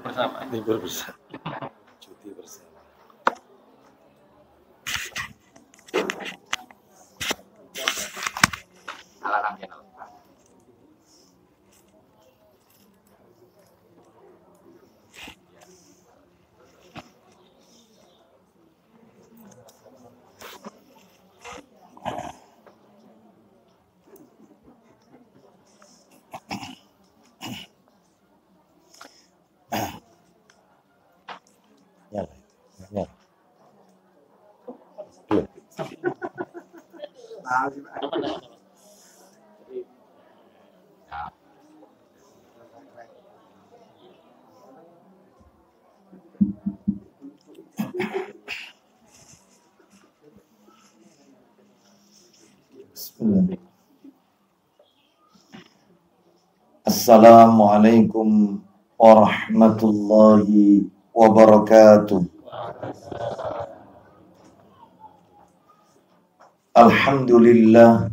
bersama. Libur bersama. Cuti bersama. Alarm channel. Nyala. Nyala. Belum. Bismillah. Assalamualaikum warahmatullahi wabarakatuh. Alhamdulillah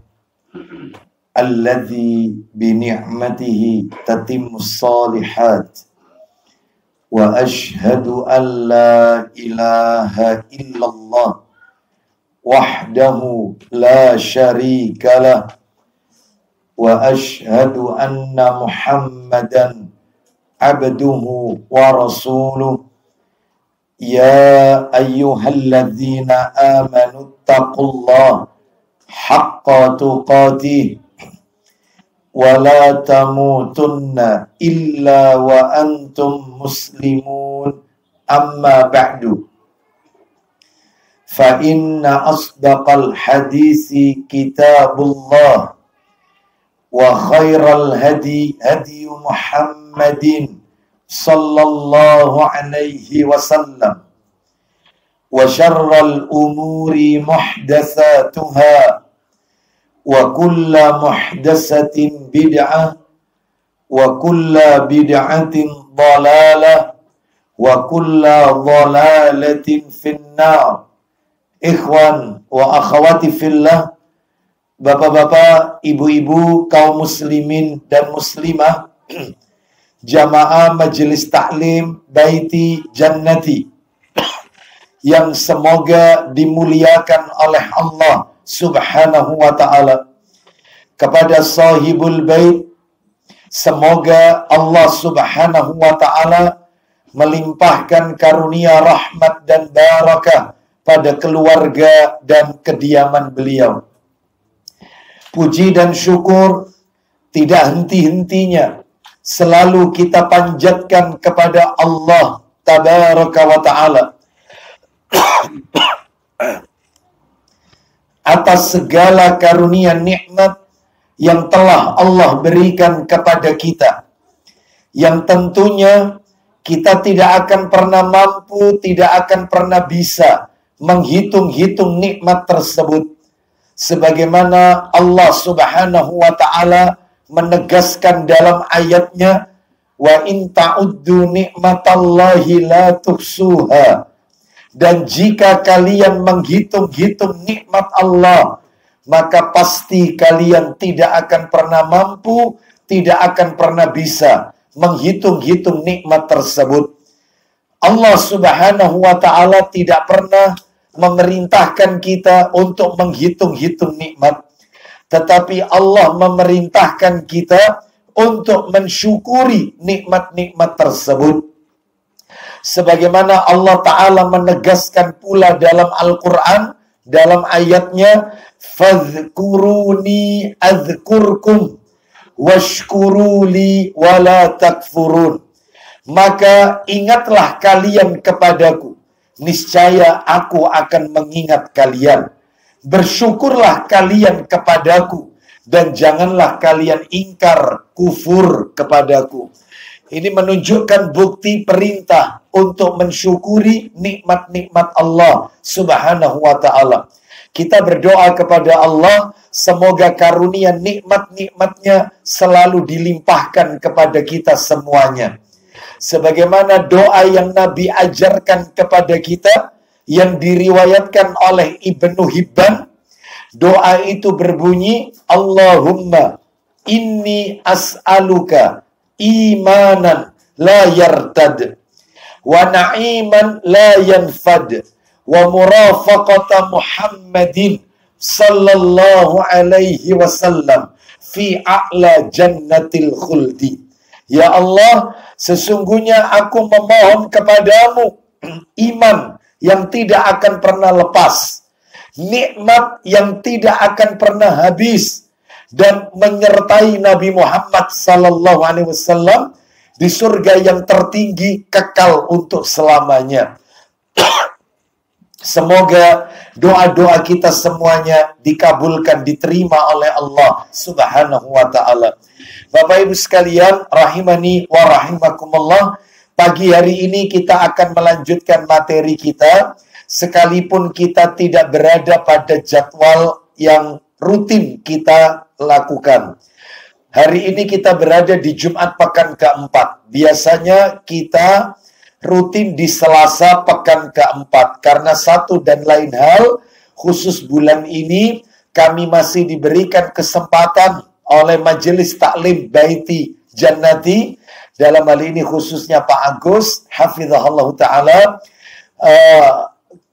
alladzi bi ni'matihi tatimmus shalihat wa ashhadu an la ilaha illallah wahdahu la syarika lah wa ashhadu anna Muhammadan abduhu wa rasuluh. Ya ayyuhalladzina amanu taqullaha haqqa tuqatih wa la tamutunna illa wa antum muslimun, amma ba'du. Fa inna asdaqal hadisi kitabullah wa khairal hadi hadi Muhammadin sallallahu alaihi wasallam wa syarral umuri muhdatsatuha wa kulla muhdatsatin bid'ah wa kulla bid'atin dhalalah wa kulla dhalalatin finnar. Ikhwan wa akhwati fillah, bapak-bapak, ibu-ibu, kaum muslimin dan muslimah, jamaah majelis taklim Baiti Jannati yang semoga dimuliakan oleh Allah Subhanahu wa ta'ala. Kepada sahibul bait, semoga Allah Subhanahu wa ta'ala melimpahkan karunia rahmat dan barakah pada keluarga dan kediaman beliau. Puji dan syukur tidak henti-hentinya selalu kita panjatkan kepada Allah Tabaraka wa ta'ala atas segala karunia nikmat yang telah Allah berikan kepada kita, yang tentunya kita tidak akan pernah mampu, tidak akan pernah bisa menghitung-hitung nikmat tersebut. Sebagaimana Allah Subhanahu wa ta'ala menegaskan dalam ayatnya, wa in ta'uddu ni'matallahi la tuhsuha. Dan jika kalian menghitung-hitung nikmat Allah, maka pasti kalian tidak akan pernah mampu, tidak akan pernah bisa menghitung-hitung nikmat tersebut. Allah Subhanahu wa ta'ala tidak pernah memerintahkan kita untuk menghitung-hitung nikmat, tetapi Allah memerintahkan kita untuk mensyukuri nikmat-nikmat tersebut. Sebagaimana Allah Ta'ala menegaskan pula dalam Al-Quran, dalam ayatnya, fadhkuruni adhkurkum washkuruli wala takfurun. Maka ingatlah kalian kepadaku, niscaya aku akan mengingat kalian. Bersyukurlah kalian kepadaku, dan janganlah kalian ingkar, kufur kepadaku. Ini menunjukkan bukti perintah untuk mensyukuri nikmat-nikmat Allah Subhanahu wa ta'ala. Kita berdoa kepada Allah, semoga karunia nikmat-nikmatnya selalu dilimpahkan kepada kita semuanya. Sebagaimana doa yang Nabi ajarkan kepada kita, yang diriwayatkan oleh Ibnu Hibban, doa itu berbunyi, Allahumma inni as'aluka imanan la yartad, wa na'iman la yanfad, wa murafaqata Muhammadin sallallahu alaihi wasallam fi a'la jannatil khuldi. Ya Allah, sesungguhnya aku memohon kepadamu iman yang tidak akan pernah lepas, nikmat yang tidak akan pernah habis, dan menyertai Nabi Muhammad sallallahu alaihi wasallam di surga yang tertinggi kekal untuk selamanya. Semoga doa-doa kita semuanya dikabulkan, diterima oleh Allah Subhanahu wa ta'ala. Bapak Ibu sekalian, rahimani wa rahimakumullah, pagi hari ini kita akan melanjutkan materi kita, sekalipun kita tidak berada pada jadwal yang rutin kita lakukan. Hari ini kita berada di Jumat pekan keempat. Biasanya kita rutin di Selasa pekan keempat. Karena satu dan lain hal, khusus bulan ini kami masih diberikan kesempatan oleh Majelis Taklim Baiti Jannati, dalam hal ini khususnya Pak Agus hafizahullah ta'ala,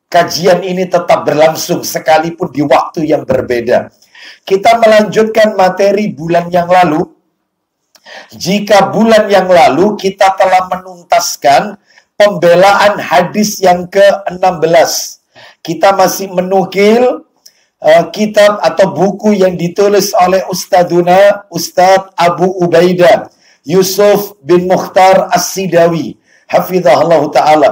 kajian ini tetap berlangsung sekalipun di waktu yang berbeda. Kita melanjutkan materi bulan yang lalu. Jika bulan yang lalu kita telah menuntaskan pembelaan hadis yang ke-16. Kita masih menukil kitab atau buku yang ditulis oleh Ustadz Abu Ubaidah Yusuf bin Mukhtar As-Sidawi hafizahullah ta'ala.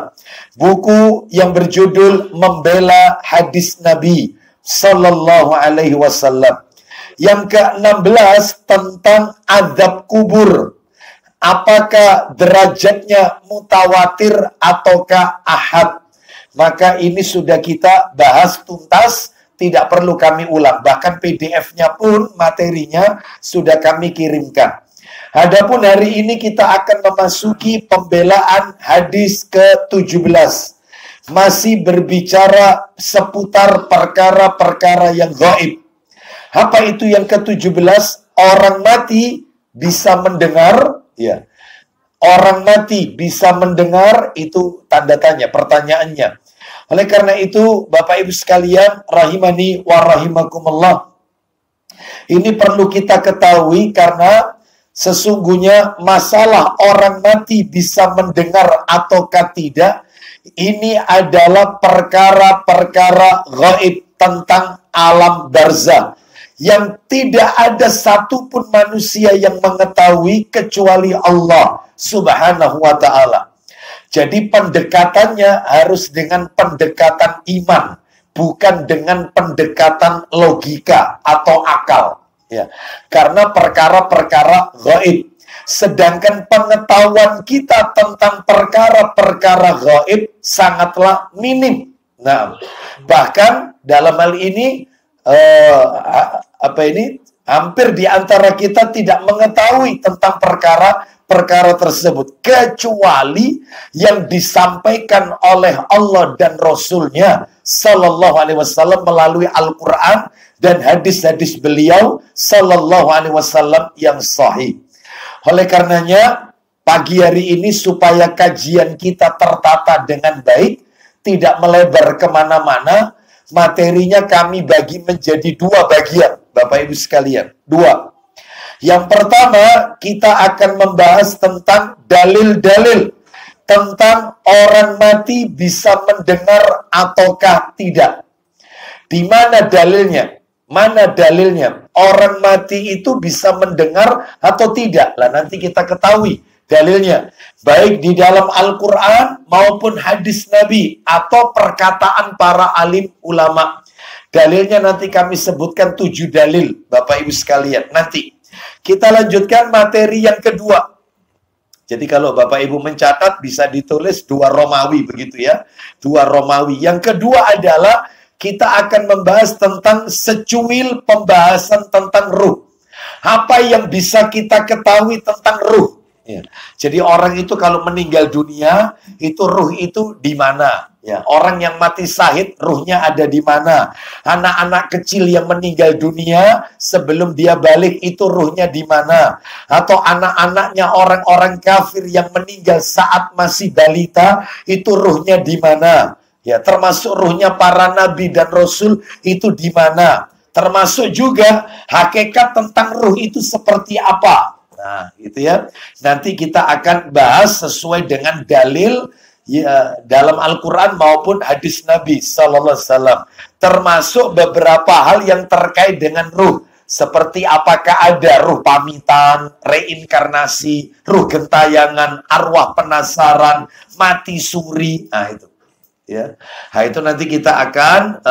Buku yang berjudul Membela Hadis Nabi sallallahu alaihi wasallam. Yang ke-16 tentang azab kubur. Apakah derajatnya mutawatir ataukah ahad? Maka ini sudah kita bahas tuntas, tidak perlu kami ulang. Bahkan PDF-nya pun, materinya sudah kami kirimkan. Adapun hari ini kita akan memasuki pembelaan hadis ke-17. Masih berbicara seputar perkara-perkara yang gaib. Apa itu yang ke-17? Orang mati bisa mendengar, ya. Orang mati bisa mendengar, itu tanda tanya, pertanyaannya. Oleh karena itu, Bapak Ibu sekalian, rahimani wa rahimakumullah, ini perlu kita ketahui karena sesungguhnya masalah orang mati bisa mendengar ataukah tidak, ini adalah perkara-perkara gaib tentang alam barzah yang tidak ada satupun manusia yang mengetahui kecuali Allah Subhanahu wa ta'ala. Jadi pendekatannya harus dengan pendekatan iman, bukan dengan pendekatan logika atau akal. Ya, karena perkara-perkara gaib. Sedangkan pengetahuan kita tentang perkara-perkara gaib sangatlah minim. Nah, bahkan dalam hal ini hampir di antara kita tidak mengetahui tentang perkara tersebut, kecuali yang disampaikan oleh Allah dan Rasul-Nya Sallallahu Alaihi Wasallam melalui Al-Quran dan hadis-hadis beliau Sallallahu Alaihi Wasallam yang sahih. Oleh karenanya, pagi hari ini supaya kajian kita tertata dengan baik, tidak melebar kemana-mana, materinya kami bagi menjadi dua bagian, Bapak Ibu sekalian. Dua. Yang pertama, kita akan membahas tentang dalil-dalil tentang orang mati bisa mendengar ataukah tidak. Di mana dalilnya? Mana dalilnya? Orang mati itu bisa mendengar atau tidak? Lah nanti kita ketahui dalilnya. Baik di dalam Al-Quran maupun hadis Nabi atau perkataan para alim ulama. Dalilnya nanti kami sebutkan 7 dalil, Bapak Ibu sekalian. Nanti kita lanjutkan materi yang kedua. Jadi kalau Bapak Ibu mencatat bisa ditulis 2 Romawi begitu ya. 2 Romawi. Yang kedua adalah kita akan membahas tentang secuil pembahasan tentang ruh. Apa yang bisa kita ketahui tentang ruh? Ya. Jadi orang itu kalau meninggal dunia, itu ruh itu di mana? Ya, orang yang mati syahid, ruhnya ada di mana? Anak-anak kecil yang meninggal dunia, sebelum dia balik, itu ruhnya di mana? Atau anak-anaknya orang-orang kafir yang meninggal saat masih balita, itu ruhnya di mana? Ya, termasuk ruhnya para nabi dan rasul, itu di mana? Termasuk juga hakikat tentang ruh itu seperti apa? Nah, gitu ya. Nanti kita akan bahas sesuai dengan dalil ya, dalam Al-Quran maupun hadis Nabi Sallallahu Alaihi Wasallam. Termasuk beberapa hal yang terkait dengan ruh. Seperti apakah ada ruh pamitan, reinkarnasi, ruh gentayangan, arwah penasaran, mati suri. Nah, itu. Ya, nah itu nanti kita akan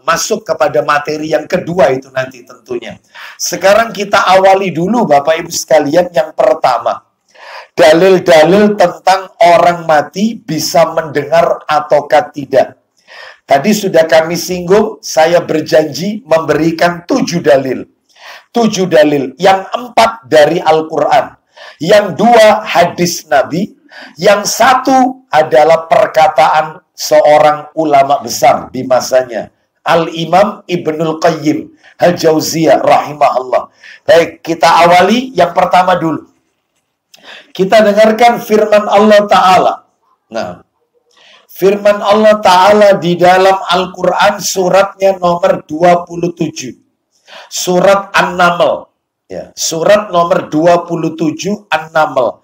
masuk kepada materi yang kedua itu nanti tentunya. Sekarang kita awali dulu Bapak Ibu sekalian yang pertama. Dalil-dalil tentang orang mati bisa mendengar ataukah tidak. Tadi sudah kami singgung, saya berjanji memberikan 7 dalil. 7 dalil, yang 4 dari Al-Quran. Yang 2 hadis Nabi. Yang 1 adalah perkataan seorang ulama besar di masanya, Al-Imam Ibnul Qayyim Al-Jauziyah rahimahullah. Baik, kita awali yang pertama dulu. Kita dengarkan firman Allah Ta'ala. Nah, firman Allah Ta'ala di dalam Al-Quran suratnya nomor 27. Surat An-Naml. Ya, surat nomor 27 An-Naml.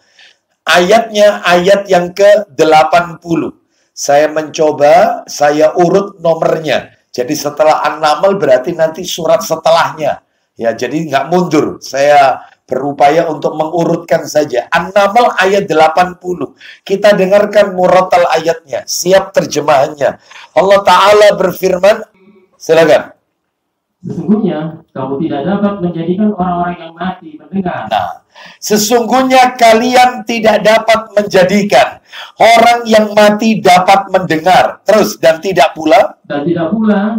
Ayatnya ayat yang ke-80. Saya mencoba, saya urut nomornya. Jadi setelah An-Naml berarti nanti surat setelahnya. Ya, jadi nggak mundur. Saya berupaya untuk mengurutkan saja. An-Naml ayat 80. Kita dengarkan murattal ayatnya. Siap terjemahannya. Allah Ta'ala berfirman, silakan. Sesungguhnya kamu tidak dapat menjadikan orang-orang yang mati mendengar. Nah, sesungguhnya kalian tidak dapat menjadikan orang yang mati dapat mendengar. Terus, dan tidak pula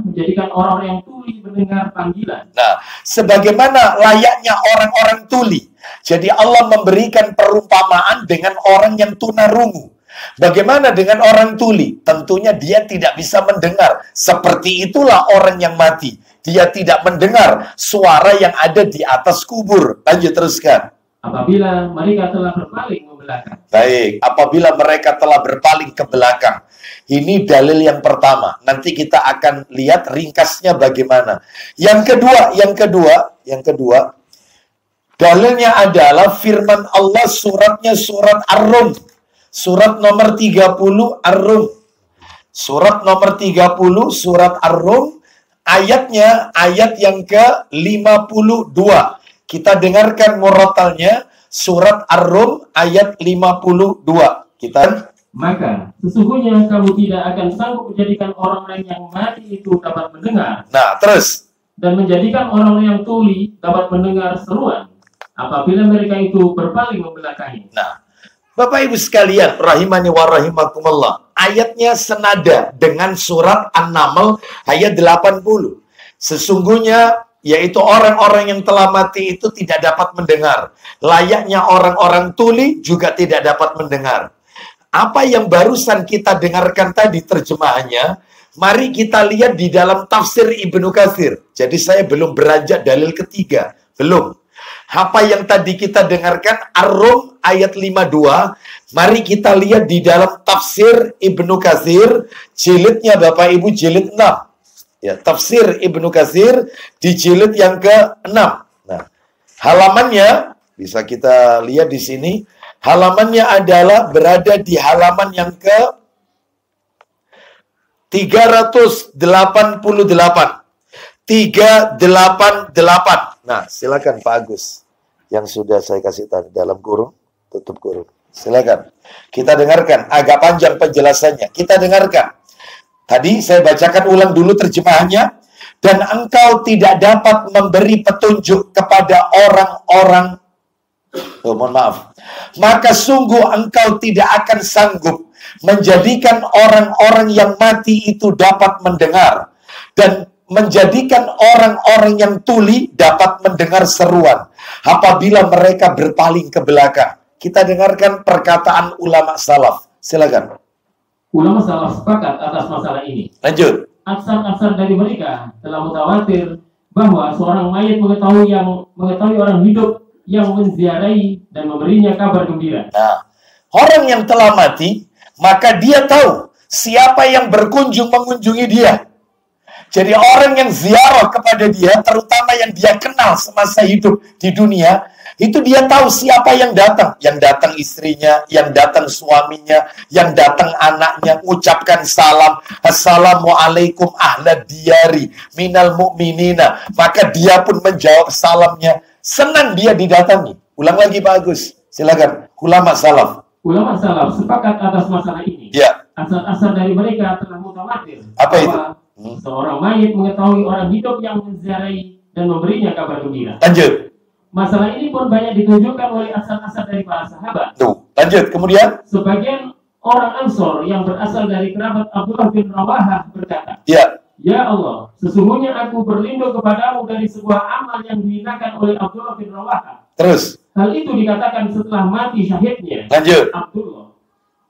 menjadikan orang-orang yang tuli mendengar panggilan. Nah, sebagaimana layaknya orang-orang tuli. Jadi Allah memberikan perumpamaan dengan orang yang tunarungu. Bagaimana dengan orang tuli? Tentunya dia tidak bisa mendengar. Seperti itulah orang yang mati. Dia tidak mendengar suara yang ada di atas kubur. Lanjut teruskan. Apabila mereka telah berpaling ke belakang. Baik, apabila mereka telah berpaling ke belakang. Ini dalil yang pertama. Nanti kita akan lihat ringkasnya bagaimana. Yang kedua, dalilnya adalah firman Allah suratnya surat Ar-Rum. Surat nomor 30 Ar-Rum. Surat nomor 30 surat Ar-Rum. Ayatnya ayat yang ke-52. Kita dengarkan murattalnya surat Ar-Rum ayat 52. Maka sesungguhnya kamu tidak akan sanggup menjadikan orang-orang yang mati itu dapat mendengar. Nah, terus. Dan menjadikan orang yang tuli dapat mendengar seruan apabila mereka itu berpaling membelakangi. Nah, Bapak Ibu sekalian, rahimani wa rahimakumullah. Ayatnya senada dengan surat An-Naml ayat 80. Sesungguhnya, yaitu orang-orang yang telah mati itu tidak dapat mendengar. Layaknya orang-orang tuli juga tidak dapat mendengar. Apa yang barusan kita dengarkan tadi terjemahannya, mari kita lihat di dalam tafsir Ibnu Katsir. Jadi saya belum beranjak dalil ketiga. Belum. Apa yang tadi kita dengarkan, Ar-Rum ayat 52, mari kita lihat di dalam tafsir Ibnu Katsir, jilidnya Bapak Ibu jilid 6. Ya, tafsir Ibnu Katsir di jilid yang ke-6. Nah, halamannya, bisa kita lihat di sini, halamannya adalah berada di halaman yang ke-388. 388. Nah, silakan Pak Agus. Yang sudah saya kasih tadi dalam kurung, tutup kurung. Silakan. Kita dengarkan, agak panjang penjelasannya. Kita dengarkan. Tadi saya bacakan ulang dulu terjemahannya. Dan engkau tidak dapat memberi petunjuk kepada orang-orang, mohon maaf. Maka sungguh engkau tidak akan sanggup menjadikan orang-orang yang mati itu dapat mendengar. Dan menjadikan orang-orang yang tuli dapat mendengar seruan apabila mereka berpaling ke belakang. kita dengarkan perkataan ulama salaf. Silakan. Ulama salaf sepakat atas masalah ini. Lanjut. Aksar-aksar dari mereka telah mutawatir bahwa seorang mayit mengetahui orang hidup yang menziarahi dan memberinya kabar gembira. Nah, orang yang telah mati, maka dia tahu siapa yang berkunjung mengunjungi dia. Jadi orang yang ziarah kepada dia, terutama yang dia kenal semasa hidup di dunia, itu dia tahu siapa yang datang. Yang datang istrinya, yang datang suaminya, yang datang anaknya, mengucapkan salam. Assalamualaikum ahlad diyari minal mu'minina. Maka dia pun menjawab salamnya. Senang dia didatangi. Ulang lagi Pak Agus. Silakan. Ulama salaf. Ulama salaf sepakat atas masalah ini. Ya. Asal-asal dari mereka telah mutawatir Apa itu? Seorang mayit mengetahui orang hidup yang menziarahi dan memberinya kabar gembira. Lanjut. Masalah ini pun banyak ditunjukkan oleh asal-asal dari para sahabat. Tuh, lanjut. Kemudian? Sebagian orang Ansor yang berasal dari kerabat Abdullah bin Rawahah berkata, Ya. Ya Allah, sesungguhnya aku berlindung kepadamu dari sebuah amal yang dihinakan oleh Abdullah bin Rawahah. Terus? Hal itu dikatakan setelah mati syahidnya. Lanjut. Abdullah.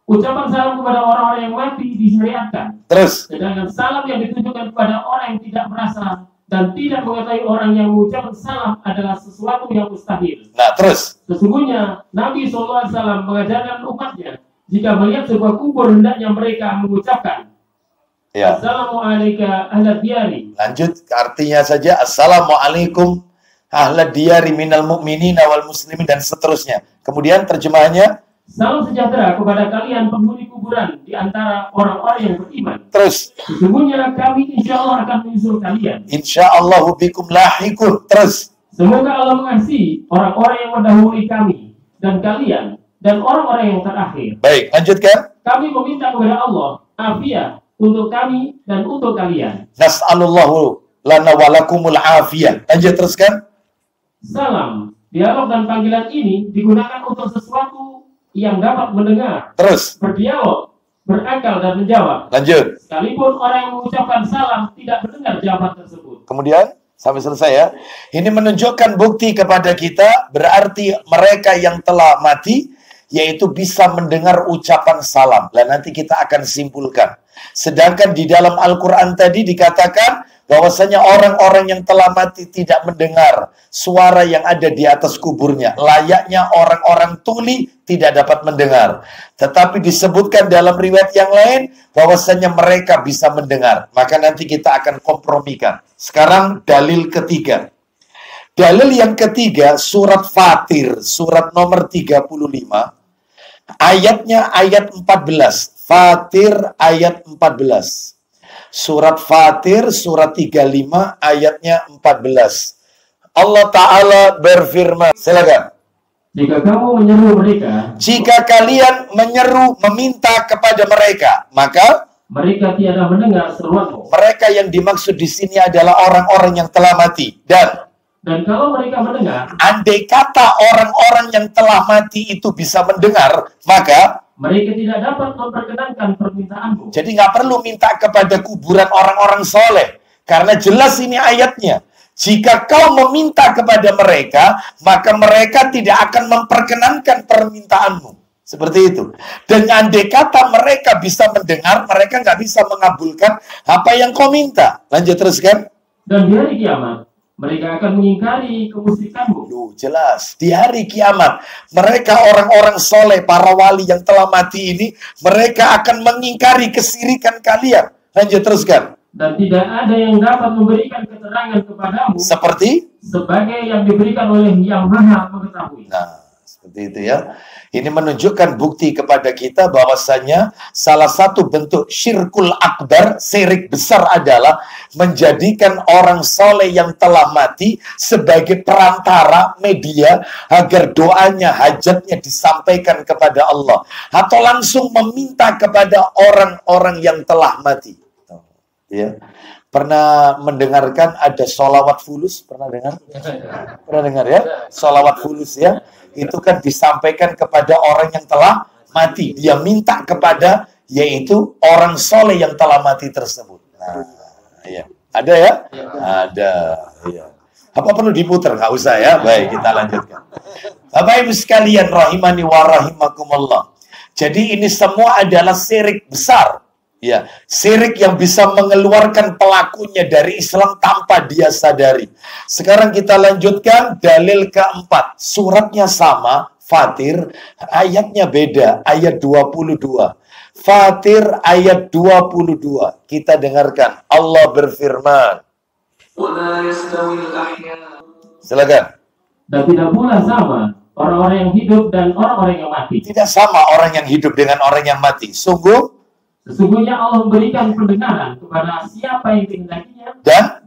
Ucapan salam kepada orang-orang yang mati disyariatkan. Terus? Sedangkan salam yang ditujukan kepada orang yang tidak merasa dan tidak mengetahui orang yang mengucapkan salam adalah sesuatu yang mustahil. Nah, terus? Sesungguhnya Nabi SAW mengajarkan umatnya jika melihat sebuah kubur hendaknya mereka mengucapkan Ya. Assalamualaikum ahlad diyari. Lanjut, artinya saja Assalamualaikum ahlad diyari minal mu'minina wal muslimin dan seterusnya. Kemudian terjemahannya? Salam sejahtera kepada kalian penghuni kuburan di antara orang-orang yang beriman. Terus? Sesungguhnya kami insya Allah akan menyusul kalian. Insya Allahu bikum lahikun. Terus? Semoga Allah mengasihi orang-orang yang mendahului kami dan kalian dan orang-orang yang terakhir. Baik, lanjutkan. Kami meminta kepada Allah afiat untuk kami dan untuk kalian. Nas'alullahu lana walakumul afiyah. Lanjut teruskan. Salam, dialog dan panggilan ini digunakan untuk sesuatu yang dapat mendengar, Terus? berdialog, berakal dan menjawab. Lanjut. Sekalipun orang yang mengucapkan salam tidak mendengar jawaban tersebut. Kemudian? Sampai selesai ya. Ini menunjukkan bukti kepada kita, berarti mereka yang telah mati, yaitu bisa mendengar ucapan salam. Dan nanti kita akan simpulkan. Sedangkan di dalam Al-Quran tadi dikatakan bahwasanya orang-orang yang telah mati tidak mendengar suara yang ada di atas kuburnya. Layaknya orang-orang tuli tidak dapat mendengar. Tetapi disebutkan dalam riwayat yang lain bahwasanya mereka bisa mendengar. Maka nanti kita akan kompromikan. Sekarang dalil ketiga. Dalil yang ketiga surat Fatir, surat nomor 35. Ayatnya ayat 14. Fatir ayat 14. Surat Fatir surat 35 ayatnya 14. Allah Ta'ala berfirman. Silakan. Jika kamu menyeru mereka, Jika kalian menyeru meminta kepada mereka, maka mereka tiada mendengar seruanmu. mereka yang dimaksud di sini adalah orang-orang yang telah mati. Dan kalau mereka mendengar, andai kata orang-orang yang telah mati itu bisa mendengar, maka mereka tidak dapat memperkenankan permintaanmu. jadi nggak perlu minta kepada kuburan orang-orang soleh. Karena jelas ini ayatnya. Jika kau meminta kepada mereka, maka mereka tidak akan memperkenankan permintaanmu. Seperti itu. Dan andai kata mereka bisa mendengar, mereka nggak bisa mengabulkan apa yang kau minta. Lanjut teruskan. Dan di hari kiamat, mereka akan mengingkari kemusyrikanmu. Jelas. Di hari kiamat, mereka orang-orang soleh, para wali yang telah mati ini, mereka akan mengingkari kesirikan kalian. Lanjut teruskan. Dan tidak ada yang dapat memberikan keterangan kepadamu Seperti? sebagai yang diberikan oleh Yang Maha Mengetahui. Nah, seperti itu ya. Ini menunjukkan bukti kepada kita bahwasanya salah satu bentuk syirkul akbar, syirik besar adalah menjadikan orang soleh yang telah mati sebagai perantara media agar doanya, hajatnya disampaikan kepada Allah. Atau langsung meminta kepada orang-orang yang telah mati. Ya. Pernah mendengarkan ada sholawat fulus? Pernah dengar? Pernah dengar ya? Sholawat fulus ya. Itu kan disampaikan kepada orang yang telah mati. Dia minta kepada yaitu orang soleh yang telah mati tersebut. Nah, ya. Ada ya? Ada. Ya. Apa perlu diputar? Nggak usah ya. Baik, kita lanjutkan. Bapak Ibu sekalian, rahimani wa rahimakumullah. Jadi ini semua adalah syirik besar. Ya, syirik yang bisa mengeluarkan pelakunya dari Islam tanpa dia sadari. Sekarang kita lanjutkan dalil keempat. Suratnya sama, Fatir, ayatnya beda, ayat 22. Fatir ayat 22. Kita dengarkan. Allah berfirman. Silakan. Dan tidak pula sama orang-orang yang hidup dan orang-orang yang mati. Tidak sama orang yang hidup dengan orang yang mati. Sesungguhnya Allah memberikan pendengaran kepada siapa yang dikehendakinya,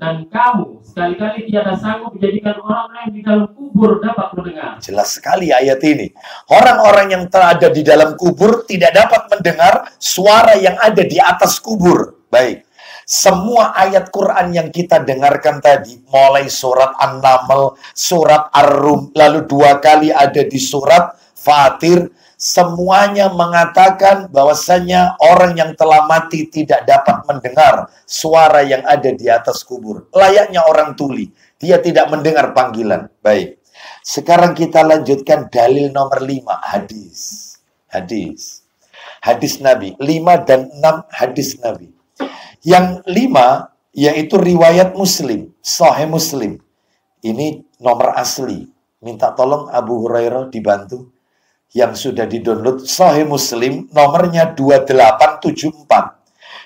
dan kamu sekali-kali tiada sanggup menjadikan orang-orang yang di dalam kubur dapat mendengar. Jelas sekali ayat ini. Orang-orang yang terada di dalam kubur tidak dapat mendengar suara yang ada di atas kubur. Baik. Semua ayat Quran yang kita dengarkan tadi, mulai surat An-Naml, surat Ar-Rum, lalu 2 kali ada di surat Fatir, semuanya mengatakan bahwasanya orang yang telah mati tidak dapat mendengar suara yang ada di atas kubur. Layaknya orang tuli, dia tidak mendengar panggilan. Baik, sekarang kita lanjutkan dalil nomor 5, hadis. Hadis Nabi, 5 dan 6 hadis Nabi. Yang 5, yaitu riwayat Muslim, Sahih Muslim. Ini nomor asli. Minta tolong Abu Hurairah dibantu. Yang sudah di-download Sahih Muslim, nomornya 2874.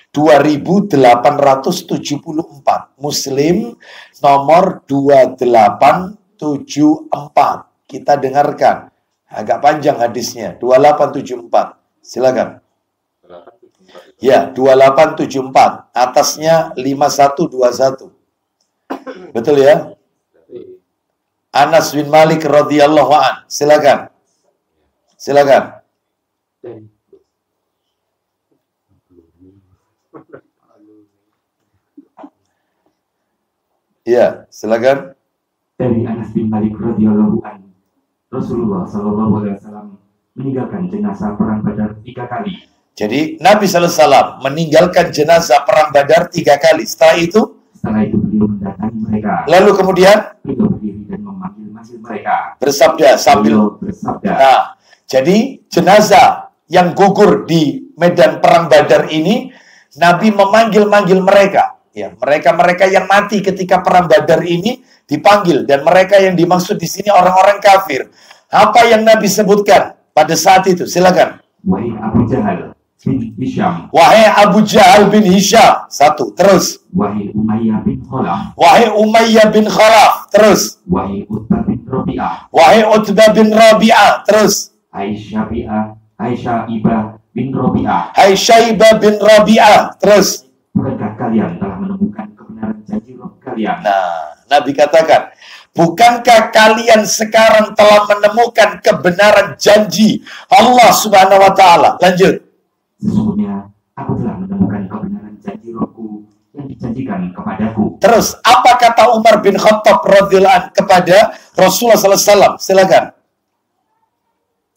2874. Muslim, nomor 2874. Kita dengarkan. Agak panjang hadisnya. 2874. Silakan. Ya, 2874. Atasnya 5121. Betul ya? Anas bin Malik radhiyallahu an. Silakan. Ya, silakan. Dari Anas bin Malik radhiyallahu an, Rasulullah sallallahu alaihi wasallam meninggalkan jenazah perang Badar 3 kali. Jadi Nabi SAW meninggalkan jenazah perang Badar 3 kali. Setelah itu beliau mendatangi mereka. Lalu kemudian beliau berdiri dan memanggil-manggil mereka. Bersabda sambil bersabda. Nah, jadi jenazah yang gugur di medan perang Badar ini, Nabi memanggil-manggil mereka. Ya, mereka-mereka yang mati ketika perang Badar ini dipanggil, dan mereka yang dimaksud di sini orang-orang kafir. Apa yang Nabi sebutkan pada saat itu? Silakan. Wahai Abu Jahal bin Hisham. Wahai Abu Jahal bin Hisham. 1. Terus. Wahai Umayyah bin Khalaf. Wahai Umayyah bin Khalaf. Terus. Wahai Utbah bin Rabi'ah. Wahai Utbah bin Rabi'ah. Terus. Aisyah Ibah bin Rabi'ah. Hai Syaibah bin Rabi'ah. Terus. Bukankah kalian telah menemukan kebenaran janji Rabb kalian? Nah, Nabi katakan, bukankah kalian sekarang telah menemukan kebenaran janji Allah Subhanahu wa Ta'ala? Lanjut. Sesungguhnya aku telah menemukan kebenaran janji Rabbku yang dijanjikan kepadaku. Terus, apa kata Umar bin Khattab radhiyallahu anhu kepada Rasulullah SAW? Silakan.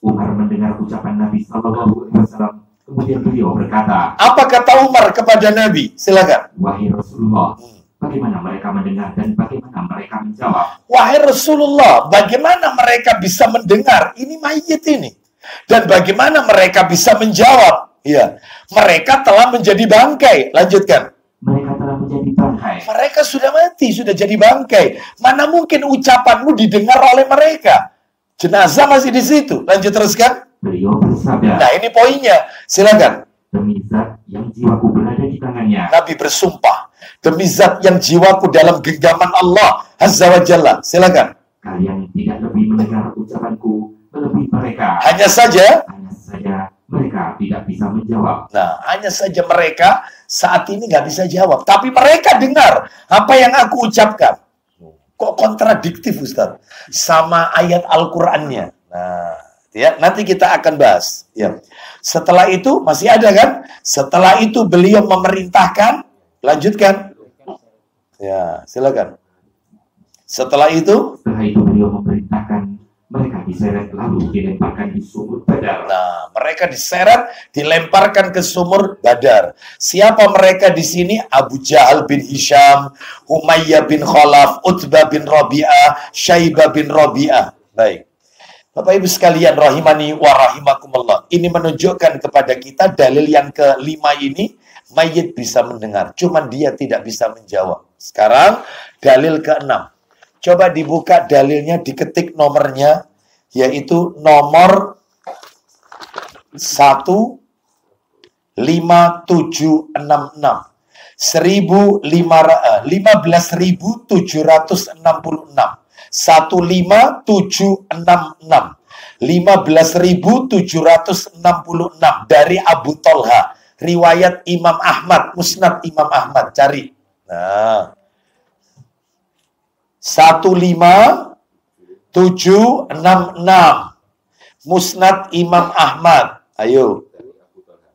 Umar mendengar ucapan Nabi Sallallahu Alaihi Wasallam, kemudian beliau berkata, apa kata Umar kepada Nabi? Silakan. Wahai Rasulullah, bagaimana mereka mendengar dan bagaimana mereka menjawab? Wahai Rasulullah, bagaimana mereka bisa mendengar? Ini mayit ini. Dan bagaimana mereka bisa menjawab? Ya, mereka telah menjadi bangkai. Lanjutkan. Mereka telah menjadi bangkai. Mereka sudah mati, sudah jadi bangkai. Mana mungkin ucapanmu didengar oleh mereka? Jenazah masih di situ. Lanjut teruskan. Beliau bersabda. Nah, ini poinnya. Silakan. Demi zat yang jiwaku berada di tangannya. Nabi bersumpah. Demi zat yang jiwaku dalam genggaman Allah Azza wa Jalla. Silakan. Kalian tidak lebih mendengar ucapanku melebihi mereka. Hanya saja mereka tidak bisa menjawab. Nah, hanya saja mereka saat ini nggak bisa jawab. Tapi mereka dengar apa yang aku ucapkan. Kok kontradiktif, Ustaz? Sama ayat Al-Qur'annya. Nah, ya, nanti kita akan bahas. Ya. Setelah itu, masih ada kan? Setelah itu beliau memerintahkan, lanjutkan. Ya, silakan. Setelah itu beliau memerintahkan mereka diseret lalu dilemparkan di sumur Badar. Nah, Mereka diseret, dilemparkan ke sumur Badar. Siapa mereka di sini? Abu Jahal bin Hisham, Umayyah bin Khalaf, Utbah bin Rabi'ah, Syaibah bin Rabi'ah. Baik. Bapak Ibu sekalian rahimani wa rahimakumullah. Ini menunjukkan kepada kita dalil yang kelima ini, mayit bisa mendengar, cuman dia tidak bisa menjawab. Sekarang dalil keenam. Coba dibuka dalilnya, diketik nomornya, yaitu nomor 15.766. 15.766. 15.766. 15.766 dari Abu Tolha. Riwayat Imam Ahmad, Musnad Imam Ahmad. Cari. Nah. 15.766 Musnad Imam Ahmad. Ayo.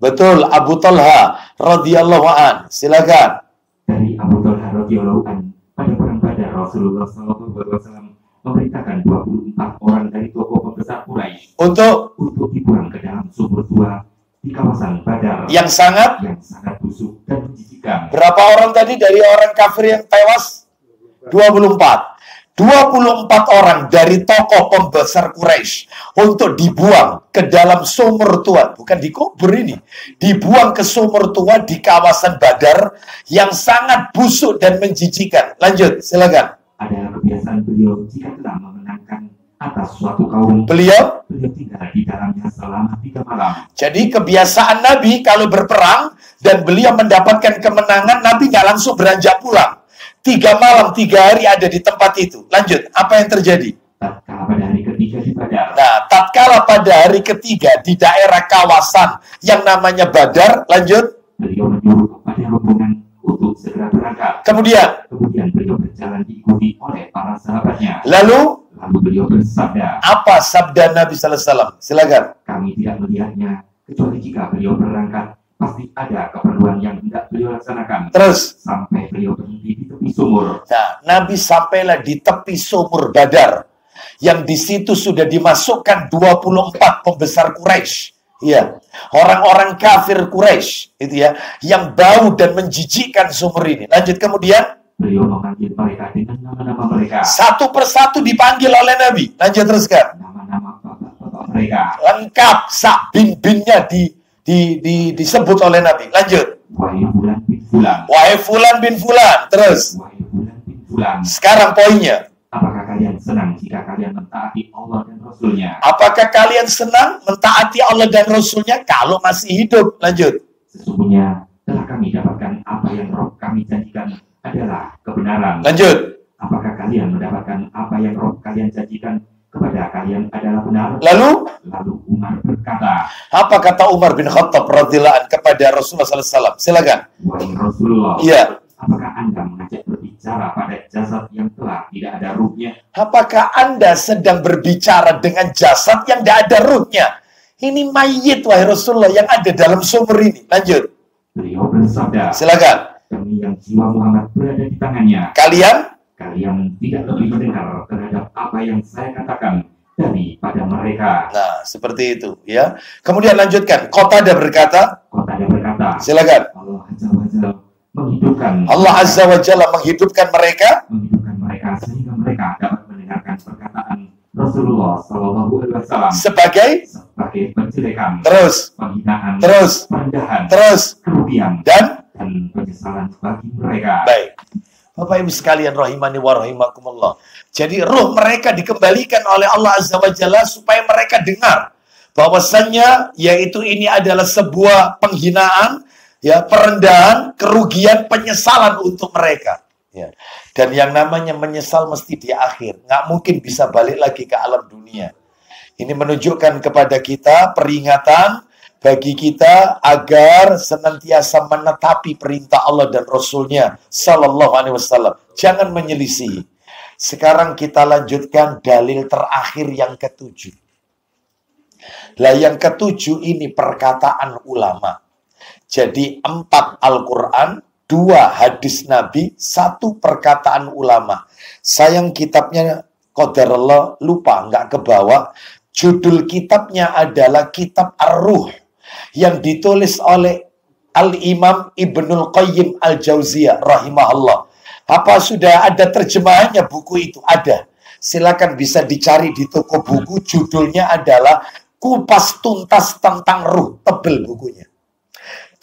Betul, Abu Tolha radhiyallahu an. Silakan. Dari Abu Tolha radhiyallahu an, pada perang Badar Rasulullah SAW memerintahkan 24 orang dari tokoh pembesar Quraisy untuk dibuang ke dalam sumur tua di kawasan Badar yang sangat busuk dan menjijikan. Berapa orang tadi dari orang kafir yang tewas? 24 orang dari tokoh pembesar Quraisy untuk dibuang ke dalam sumur tua. Bukan dikubur ini. Dibuang ke sumur tua di kawasan Badar yang sangat busuk dan menjijikan. Lanjut, silakan. Adalah kebiasaan beliau jika telah memenangkan atas suatu kaum. Beliau tinggal di dalamnya selama 3 malam. Jadi kebiasaan Nabi kalau berperang dan beliau mendapatkan kemenangan, Nabi nggak langsung beranjak pulang. 3 malam, 3 hari ada di tempat itu. Lanjut, apa yang terjadi? Tatkala pada hari ketiga di Badar. Nah, tatkala pada hari ketiga di daerah kawasan yang namanya Badar, lanjut. Beliau menyuruh kepada rombongan untuk segera berangkat. Kemudian beliau berjalan diikuti oleh para sahabatnya. Lalu beliau bersabda. Apa sabda Nabi Sallallahu Alaihi Wasallam? Silakan. Kami tidak melihatnya kecuali jika beliau berangkat pasti ada keperluan yang hendak beliau laksanakan. Terus sampai beliau berhenti di tepi sumur. Nah, Nabi sampailah di tepi sumur Badar, yang di situ sudah dimasukkan 24 pembesar Quraisy. Iya, orang-orang kafir Quraisy itu ya, yang bau dan menjijikkan sumur ini. Lanjut kemudian. Beliau memanggil mereka dengan nama-nama mereka. Satu persatu dipanggil oleh Nabi. Lanjut teruskan. Nama-nama bapak-bapak mereka. Lengkap, sak bin-binnya disebut oleh Nabi. Lanjut. Wahai Fulan bin Fulan. Wahai Fulan bin Fulan. Terus. Wahai Fulan bin Fulan. Sekarang poinnya. Apakah kalian senang jika kalian mentaati Allah dan Rasulnya? Apakah kalian senang mentaati Allah dan Rasulnya kalau masih hidup? Lanjut. Sesungguhnya telah kami dapatkan apa yang Roh kami janjikan adalah kebenaran. Lanjut. Apakah kalian mendapatkan apa yang Roh kalian janjikan kepada kalian adalah benar? Lalu Umar berkata. Apa kata Umar bin Khattab radhiyallahu anhu kepada Rasulullah SAW? Silakan. Wahai Rasulullah. Iya. Apakah Anda mengajak berbicara pada jasad yang telah tidak ada ruhnya? Apakah Anda sedang berbicara dengan jasad yang tidak ada ruhnya? Ini mayit, wahai Rasulullah, yang ada dalam sumur ini. Lanjut. Beliau bersabda. Silakan. Kami yang jiwa Muhammad berada di tangannya. Kalian tidak lebih mendengar terhadap apa yang saya katakan daripada mereka. Nah, seperti itu, ya. Kemudian lanjutkan. Qatadah berkata. Silakan. Allah Azza wa Jalla menghidupkan mereka sehingga mereka dapat mendengarkan perkataan Rasulullah SAW sebagai penjelekan, terus penghinaan, terus perendahan, terus kerugian dan penyesalan bagi mereka. Baik. Bapak Ibu sekalian rahimani wa rahimakumullah. Jadi ruh mereka dikembalikan oleh Allah Azza wa Jalla supaya mereka dengar bahwasannya yaitu ini adalah sebuah penghinaan, ya, perendahan, kerugian, penyesalan untuk mereka. Ya. Dan yang namanya menyesal mesti di akhir. Nggak mungkin bisa balik lagi ke alam dunia. Ini menunjukkan kepada kita peringatan bagi kita agar senantiasa menetapi perintah Allah dan Rasulnya Sallallahu Alaihi Wasallam. Jangan menyelisihi. Sekarang kita lanjutkan dalil terakhir yang ketujuh. Lah yang ketujuh ini perkataan ulama. Jadi 4 Al-Quran, 2 hadis Nabi, 1 perkataan ulama. Sayang kitabnya qadarullah lupa, nggak kebawa. Judul kitabnya adalah Kitab Ar-Ruh yang ditulis oleh Al-Imam Ibnul Qayyim Al-Jauziyah rahimahullah. Apa sudah ada terjemahannya buku itu? Ada. Silakan bisa dicari di toko buku. Judulnya adalah Kupas Tuntas Tentang Ruh. Tebel bukunya.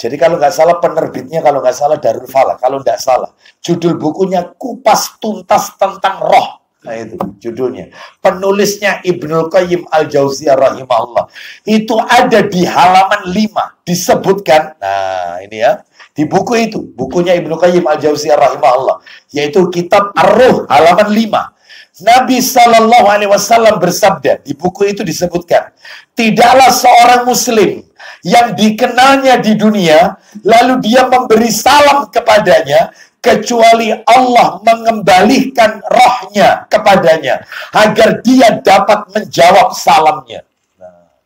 Jadi kalau nggak salah penerbitnya, kalau nggak salah Darul Falah, kalau nggak salah. Judul bukunya Kupas Tuntas Tentang Roh. Nah itu judulnya. Penulisnya Ibnul Qayyim Al-Jauziyah rahimahullah. Itu ada di halaman 5. Disebutkan, nah ini ya. Di buku itu, bukunya Ibnul Qayyim Al-Jauziyah rahimahullah. Yaitu Kitab Ar-Ruh, halaman 5. Nabi SAW bersabda, di buku itu disebutkan, tidaklah seorang muslim yang dikenalnya di dunia, lalu dia memberi salam kepadanya, kecuali Allah mengembalikan rohnya kepadanya, agar dia dapat menjawab salamnya. Nah,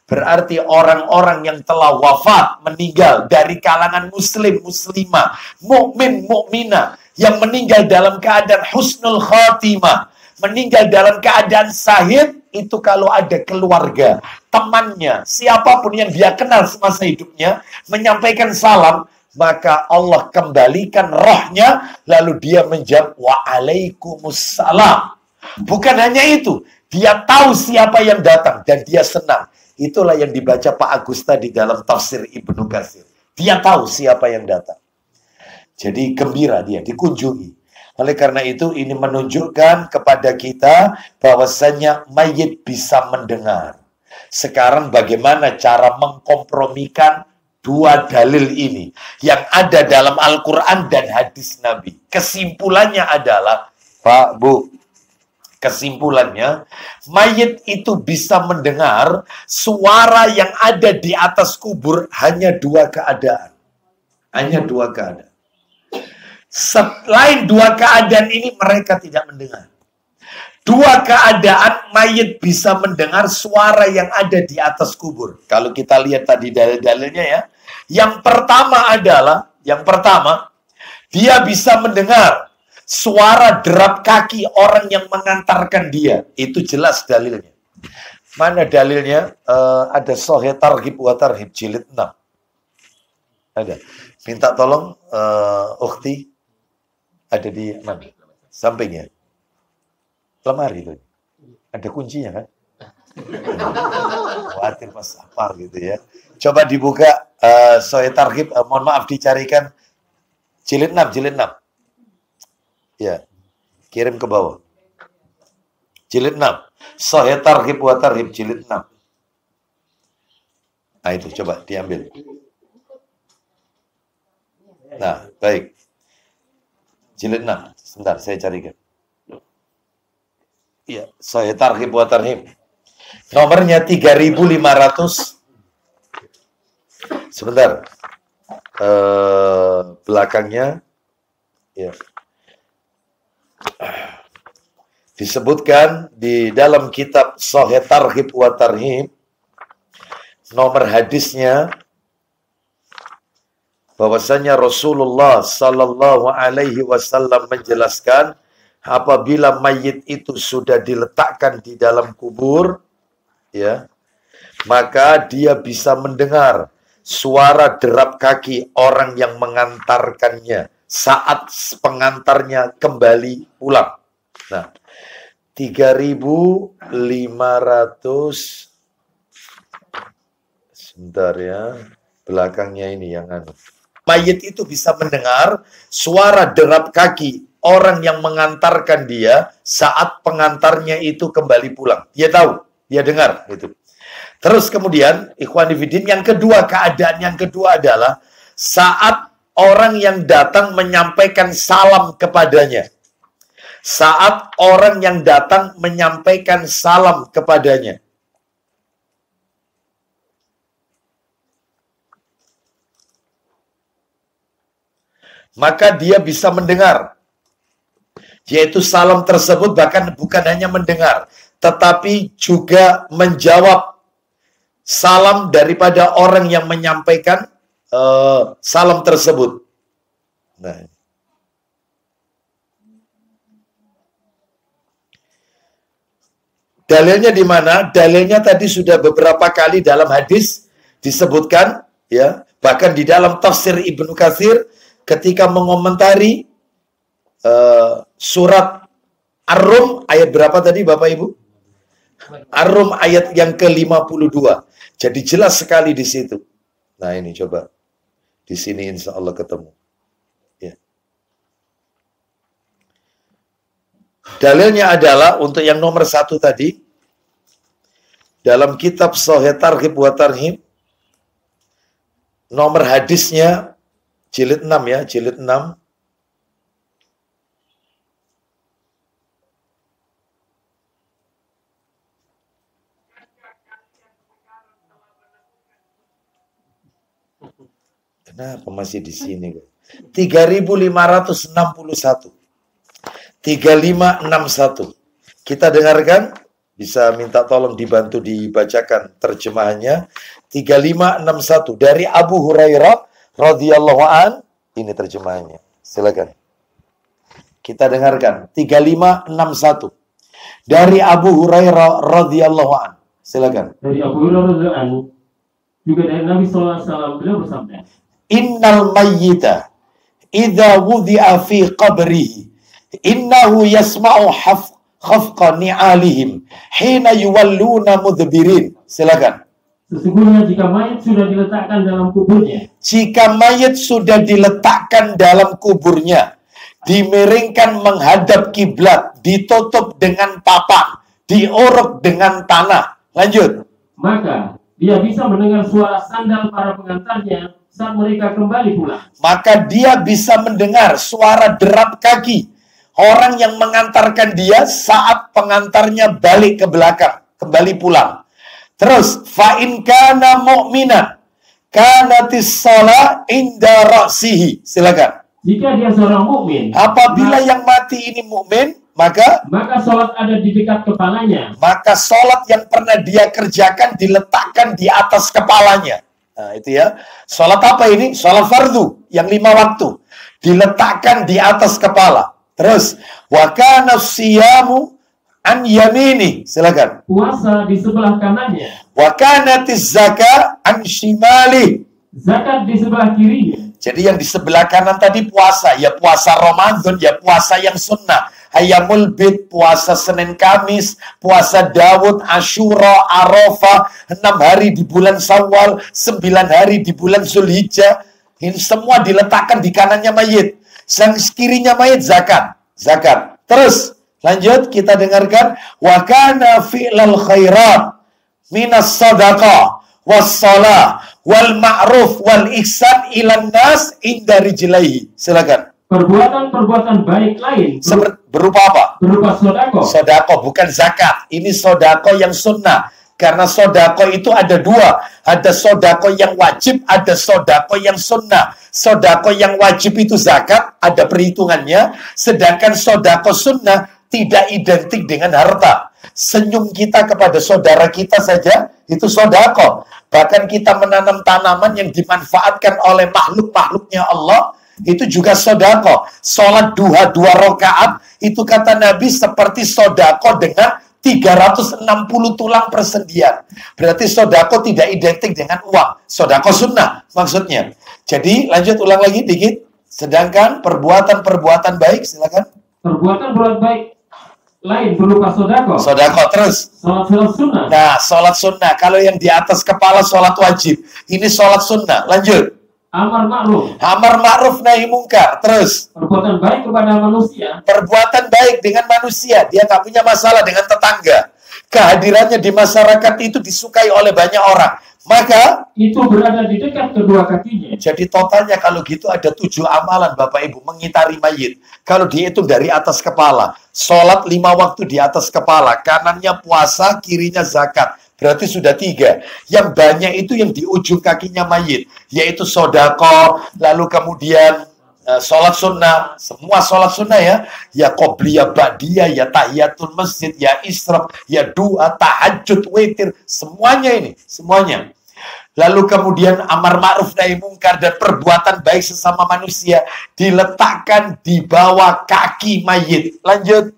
berarti orang-orang yang telah wafat, meninggal dari kalangan muslim, muslimah, mukmin, mukminah, yang meninggal dalam keadaan husnul khatimah, meninggal dalam keadaan syahid, itu kalau ada keluarga, temannya, siapapun yang dia kenal semasa hidupnya, menyampaikan salam, maka Allah kembalikan rohnya, lalu dia menjawab, waalaikumsalam. Bukan hanya itu, dia tahu siapa yang datang, dan dia senang. Itulah yang dibaca Pak Agus tadi dalam tafsir Ibnu Katsir. Dia tahu siapa yang datang. Jadi gembira dia, dikunjungi. Oleh karena itu, ini menunjukkan kepada kita bahwasanya mayit bisa mendengar. Sekarang bagaimana cara mengkompromikan dua dalil ini yang ada dalam Al-Quran dan hadis Nabi? Kesimpulannya adalah, Pak, Bu, kesimpulannya, mayit itu bisa mendengar suara yang ada di atas kubur hanya dua keadaan. Hanya dua keadaan. Selain dua keadaan ini mereka tidak mendengar. Dua keadaan mayit bisa mendengar suara yang ada di atas kubur. Kalau kita lihat tadi dalil-dalilnya ya. Yang pertama adalah, dia bisa mendengar suara derap kaki orang yang mengantarkan dia. Itu jelas dalilnya. Mana dalilnya? Ada Sahih Targhib wa Tarhib jilid 6. Ada. Minta tolong ukhti. Ada di mana? Sampingnya. Lemari itu. Ada kuncinya kan? Khawatir pas hafal gitu ya. Coba dibuka Sahih Targhib, mohon maaf dicarikan jilid 6, jilid 6. Ya. Kirim ke bawah. Jilid 6. Sahih Targhib wa Tarhib jilid 6. Nah itu coba diambil. Nah, baik. Jilid 6. Sebentar, saya carikan. Iya, Sahih Targhib wa Tarhib. Nomornya 3500. Sebentar. Belakangnya. Ya. Disebutkan di dalam kitab Sahih Targhib wa Tarhib. Nomor hadisnya bahwasanya Rasulullah Sallallahu Alaihi Wasallam menjelaskan, apabila mayit itu sudah diletakkan di dalam kubur, ya, maka dia bisa mendengar suara derap kaki orang yang mengantarkannya saat pengantarnya kembali pulang. Nah, 3500, sebentar ya, belakangnya ini yang anu. Mayit itu bisa mendengar suara derap kaki orang yang mengantarkan dia saat pengantarnya itu kembali pulang. Dia tahu, dia dengar itu. Terus kemudian, ikhwan fillah, yang kedua, keadaan yang kedua adalah saat orang yang datang menyampaikan salam kepadanya. Saat orang yang datang menyampaikan salam kepadanya. Maka dia bisa mendengar. Yaitu salam tersebut bahkan bukan hanya mendengar, tetapi juga menjawab salam daripada orang yang menyampaikan salam tersebut. Nah. Dalilnya di mana? Dalilnya tadi sudah beberapa kali dalam hadis disebutkan, ya. Bahkan di dalam tafsir Ibnu Katsir ketika mengomentari surat Ar-Rum ayat berapa tadi Bapak Ibu? Ar-Rum ayat yang ke-52. Jadi jelas sekali di situ. Nah, ini coba. Di sini insya Allah ketemu. Ya. Dalilnya adalah untuk yang nomor 1 tadi. Dalam kitab Sahih Targhib wa Tarhib. Nomor hadisnya jilid 6 ya, jilid 6. Kenapa masih di sini? 3561. 3561. Kita dengarkan, bisa minta tolong dibantu dibacakan terjemahannya. 3561 dari Abu Hurairah radhiyallahu an. Ini terjemahannya. Silakan. Kita dengarkan 3561 dari Abu Hurairah radhiyallahu an. Silakan. Dari Abu Hurairah radhiyallahu an, juga dari Nabi sallallahu alaihi wasallam, beliau bersabda, Innal mayyita idza wudi'a fi qabrihi innahu yasma'u khafqa ni'alihim hina yuwalluna mudbirin. Silakan. Sesungguhnya jika mayat sudah diletakkan dalam kuburnya. Jika mayat sudah diletakkan dalam kuburnya, dimiringkan menghadap kiblat, ditutup dengan papan, diuruk dengan tanah. Lanjut. Maka dia bisa mendengar suara sandal para pengantarnya saat mereka kembali pulang. Maka dia bisa mendengar suara derap kaki orang yang mengantarkan dia saat pengantarnya balik ke belakang, kembali pulang. Terus, fa'in kana mu'minan kanatis shalah inda ra'sihi. Silakan. Jika dia seorang mukmin, apabila yang mati ini mukmin, maka sholat ada di dekat kepalanya. Maka sholat yang pernah dia kerjakan diletakkan di atas kepalanya. Nah, itu ya. Sholat apa ini? Sholat fardu yang 5 waktu. Diletakkan di atas kepala. Terus, wa kana siyamu an yamini. Silakan. Puasa di sebelah kanannya. Wa kanatiz zakat an shimali. Zakat di sebelah kirinya. Jadi yang di sebelah kanan tadi puasa, ya puasa Ramadan, ya puasa yang sunnah. Ayyamul Bid, puasa Senin Kamis, puasa Daud, Asyura, Arafah, 6 hari di bulan Syawal, 9 hari di bulan Zulhijjah. Ini semua diletakkan di kanannya mayit. Yang kirinya mayit zakat. Zakat. Terus lanjut kita dengarkan wa kana fi'lal khairat minas sadaqah was shalah wal ma'ruf wal ihsan ilan nas inda rijlaihi. Silakan. Perbuatan-perbuatan baik lain berupa apa? Berupa sodako. Sodako, bukan zakat. Ini sodako yang sunnah. Karena sodako itu ada 2. Ada sodako yang wajib, ada sodako yang sunnah. Sodako yang wajib itu zakat, ada perhitungannya. Sedangkan sodako sunnah tidak identik dengan harta. Senyum kita kepada saudara kita saja, itu sodako. Bahkan kita menanam tanaman yang dimanfaatkan oleh makhluk-makhluknya Allah, itu juga sodako. Sholat duha 2 rakaat itu kata Nabi seperti sodako dengan 360 tulang persendian. Berarti sodako tidak identik dengan uang. Sodako sunnah maksudnya. Jadi lanjut ulang lagi dikit. Sedangkan perbuatan-perbuatan baik, silakan. Perbuatan baik lain berupa sodako. Sodako terus. Sholat sunnah. Nah, sholat sunnah. Kalau yang di atas kepala sholat wajib. Ini sholat sunnah. Lanjut. Amar ma'ruf. Amar ma'ruf nahi mungkar. Terus. Perbuatan baik kepada manusia. Perbuatan baik dengan manusia. Dia nggak punya masalah dengan tetangga. Kehadirannya di masyarakat itu disukai oleh banyak orang. Maka itu berada di dekat kedua kakinya. Jadi totalnya kalau gitu ada 7 amalan Bapak Ibu mengitari mayit. Kalau dihitung dari atas kepala. Sholat 5 waktu di atas kepala. Kanannya puasa, kirinya zakat. Berarti sudah 3. Yang banyak itu yang di ujung kakinya mayit. Yaitu sodako, lalu kemudian sholat sunnah. Semua sholat sunnah ya. Ya qobliyah, ba'diyah, ya tahiyatul masjid, ya isyraq, ya doa, tahajud, witir. Semuanya ini. Semuanya. Lalu kemudian amar ma'ruf nahi mungkar dan perbuatan baik sesama manusia diletakkan di bawah kaki mayit. Lanjut.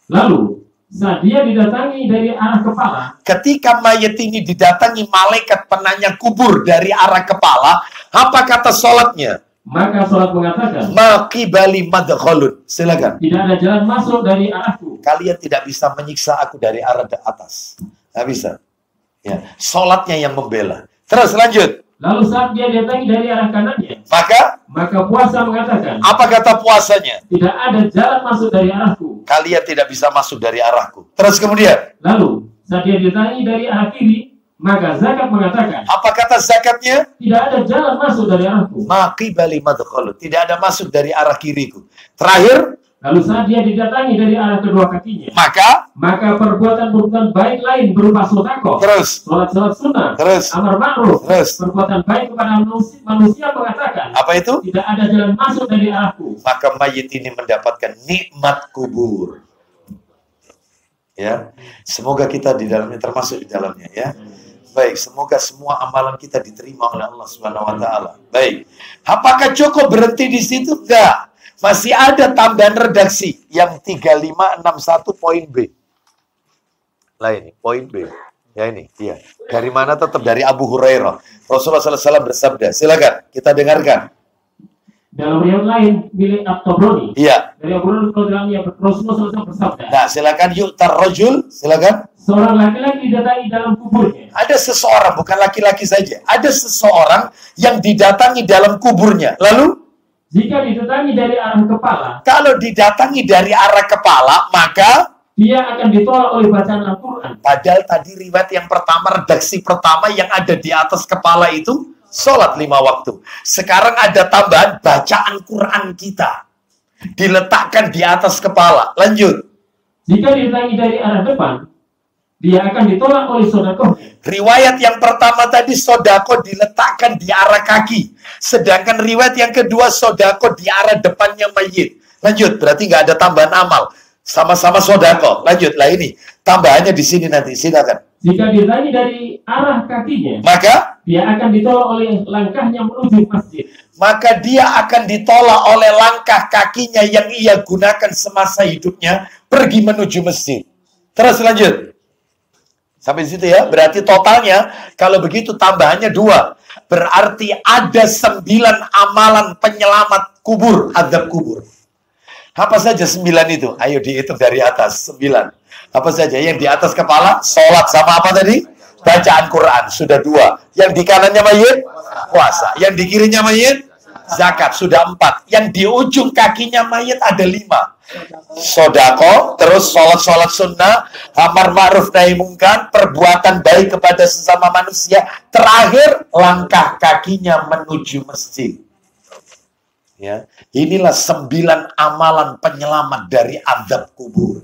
Lalu saat dia didatangi dari arah kepala, ketika mayat ini didatangi malaikat penanya kubur dari arah kepala, apa kata sholatnya? maka sholat mengatakan, Maqibali madkhalun. Silakan. tidak ada jalan masuk dari arahku. Kalian tidak bisa menyiksa aku dari arah atas. Nggak bisa. Ya, sholatnya yang membela. Terus lanjut. Lalu saat dia didatangi dari arah kanannya, Maka puasa mengatakan, apa kata puasanya? tidak ada jalan masuk dari arahku. Kalian tidak bisa masuk dari arahku. Terus kemudian. Lalu saat dia didatangi dari arah kiri, maka zakat mengatakan, Apa kata zakatnya? tidak ada jalan masuk dari arahku. Maqibali madkhalun. Tidak ada masuk dari arah kiriku. Terakhir. Lalu saat dia didatangi dari arah kedua kakinya, Maka perbuatan-perbuatan baik lain berupa sedekah, terus. salat sunnah, Terus. amar ma'ruf, Terus. perbuatan baik kepada manusia mengatakan, Apa itu? tidak ada jalan masuk dari arahku. Maka mayit ini mendapatkan nikmat kubur. Ya, semoga kita di dalamnya, termasuk di dalamnya, ya. Baik, semoga semua amalan kita diterima oleh Allah Subhanahu wa taala. Baik. Apakah cukup berhenti di situ? Enggak. Masih ada tambahan redaksi yang 3561 poin B. Lah ini, poin B. Ya ini, iya. Dari mana? Tetap dari Abu Hurairah. Rasulullah SAW bersabda. Silakan, kita dengarkan. Dalam riwayat lain milik At-Tabrani. Iya. Dari Abu Hurairah Rasulullah SAW bersabda. Nah, silakan yuk tarrojul, silakan. Seorang laki-laki didatangi dalam kuburnya. Ada seseorang, bukan laki-laki saja. Ada seseorang yang didatangi dalam kuburnya. Lalu, jika didatangi dari arah kepala, kalau didatangi dari arah kepala, maka dia akan ditolak oleh bacaan Al-Quran. Padahal tadi riwayat yang pertama, redaksi pertama yang ada di atas kepala itu sholat 5 waktu. Sekarang ada tambahan bacaan Quran kita diletakkan di atas kepala. Lanjut. Jika didatangi dari arah depan, dia akan ditolak oleh sedekah. Riwayat yang pertama tadi sodako diletakkan di arah kaki. Sedangkan riwayat yang kedua sodako di arah depannya mayit. Lanjut, berarti nggak ada tambahan amal. Sama-sama sodako. Lanjut, lah ini. Tambahannya di sini nanti, silakan. Jika didatangi dari arah kakinya, Maka dia akan ditolak oleh langkahnya menuju masjid. Maka dia akan ditolak oleh langkah kakinya yang ia gunakan semasa hidupnya pergi menuju masjid. Terus lanjut. Sampai situ ya. Berarti totalnya, kalau begitu tambahannya 2. Berarti ada 9 amalan penyelamat kubur, azab kubur. Apa saja 9 itu? Ayo dihitung dari atas, 9. Apa saja? Yang di atas kepala, sholat sama apa tadi? Bacaan Quran, sudah 2. Yang di kanannya mayit, puasa. Yang di kirinya mayit, zakat, sudah 4. Yang di ujung kakinya mayit ada 5. Sodako, terus sholat sunnah, amar ma'ruf nahi mungkar, perbuatan baik kepada sesama manusia. Terakhir, langkah kakinya menuju masjid. Ya, inilah 9 amalan penyelamat dari azab kubur.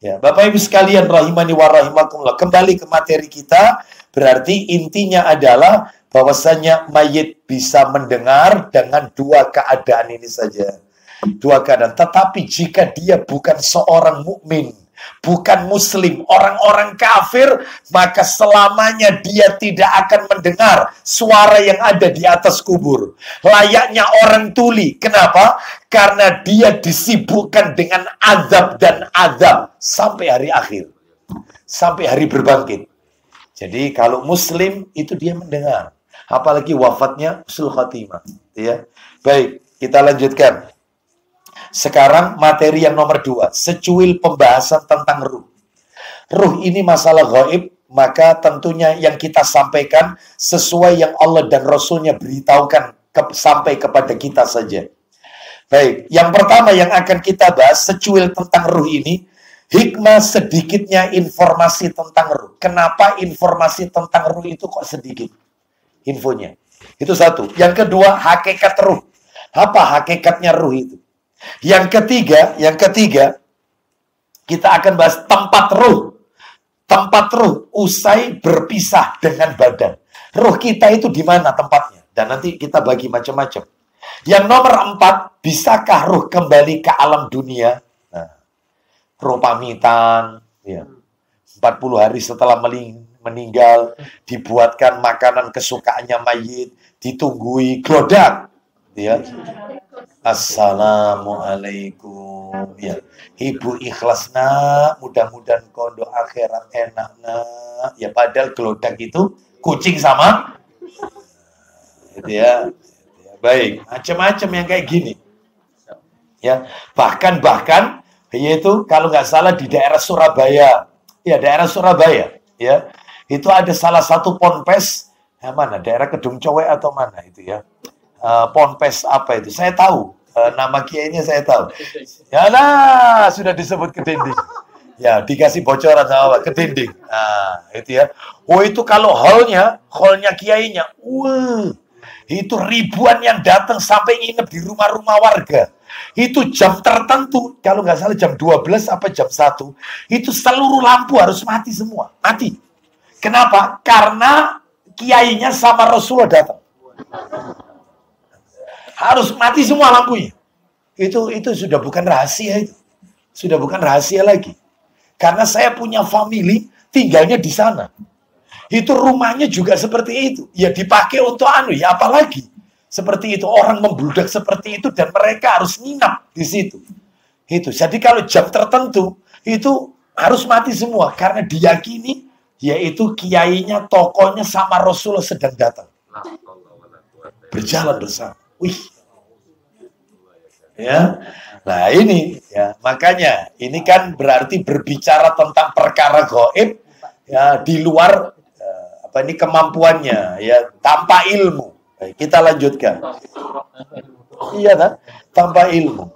Ya, Bapak Ibu sekalian rahimani wa rahimakumullah. Kembali ke materi kita, berarti intinya adalah bahwasanya mayit bisa mendengar dengan 2 keadaan ini saja. 2 keadaan. Tetapi jika dia bukan seorang mukmin, bukan muslim, orang-orang kafir, maka selamanya dia tidak akan mendengar suara yang ada di atas kubur. Layaknya orang tuli. Kenapa? Karena dia disibukkan dengan azab dan azab sampai hari akhir. Sampai hari berbangkit. Jadi kalau muslim itu dia mendengar. Apalagi wafatnya husnul khatimah. Ya. Baik, kita lanjutkan. Sekarang materi yang nomor 2, secuil pembahasan tentang ruh. Ruh ini masalah gaib, maka tentunya yang kita sampaikan sesuai yang Allah dan Rasulnya beritahukan sampai kepada kita saja. Baik, yang pertama yang akan kita bahas secuil tentang ruh ini, hikmah sedikitnya informasi tentang ruh. Kenapa informasi tentang ruh itu kok sedikit infonya? Itu satu. Yang kedua, hakikat ruh. Apa hakikatnya ruh itu? Yang ketiga, kita akan bahas tempat ruh. Tempat ruh usai berpisah dengan badan. Ruh kita itu di mana tempatnya? Dan nanti kita bagi macam-macam. Yang nomor 4, bisakah ruh kembali ke alam dunia? Nah, ruh pamitan, ya. 40 hari setelah meninggal, dibuatkan makanan kesukaannya mayit, ditunggui, glodak. Ya. Assalamualaikum. Ya. Ibu ikhlas nak, mudah-mudahan kondo akhirat enak nak. Ya padahal gelodak itu kucing sama gitu ya. Baik, macam-macam yang kayak gini. Ya, bahkan yaitu kalau nggak salah di daerah Surabaya. Ya, daerah Surabaya, ya. Itu ada salah satu ponpes mana? Daerah Kedung Cowek atau mana itu ya? Ponpes apa itu? Saya tahu. Nama kiainya saya tahu. Ya lah, sudah disebut Kedinding. Ya, dikasih bocoran sama Pak, Kedinding. Nah, itu ya. Oh, itu kalau hallnya kiainya. Itu ribuan yang datang sampai nginep di rumah-rumah warga. Itu jam tertentu, kalau nggak salah jam 12 apa jam 1, itu seluruh lampu harus mati semua. Mati. Kenapa? Karena kiainya sama Rasulullah datang. Harus mati semua lampunya. Itu sudah bukan rahasia itu. Sudah bukan rahasia lagi. Karena saya punya family tinggalnya di sana. Itu rumahnya juga seperti itu. Ya dipakai untuk ya apalagi. Seperti itu. Orang membludak seperti itu dan mereka harus nginap di situ. Itu. Jadi kalau jam tertentu itu harus mati semua. Karena diyakini yaitu kiainya, tokohnya sama Rasulullah sedang datang. Berjalan bersama. Wih. Ya. Nah ini ya, makanya ini kan berarti berbicara tentang perkara gaib ya di luar kemampuannya ya, tanpa ilmu. Baik, kita lanjutkan. Iya kan? Tanpa ilmu.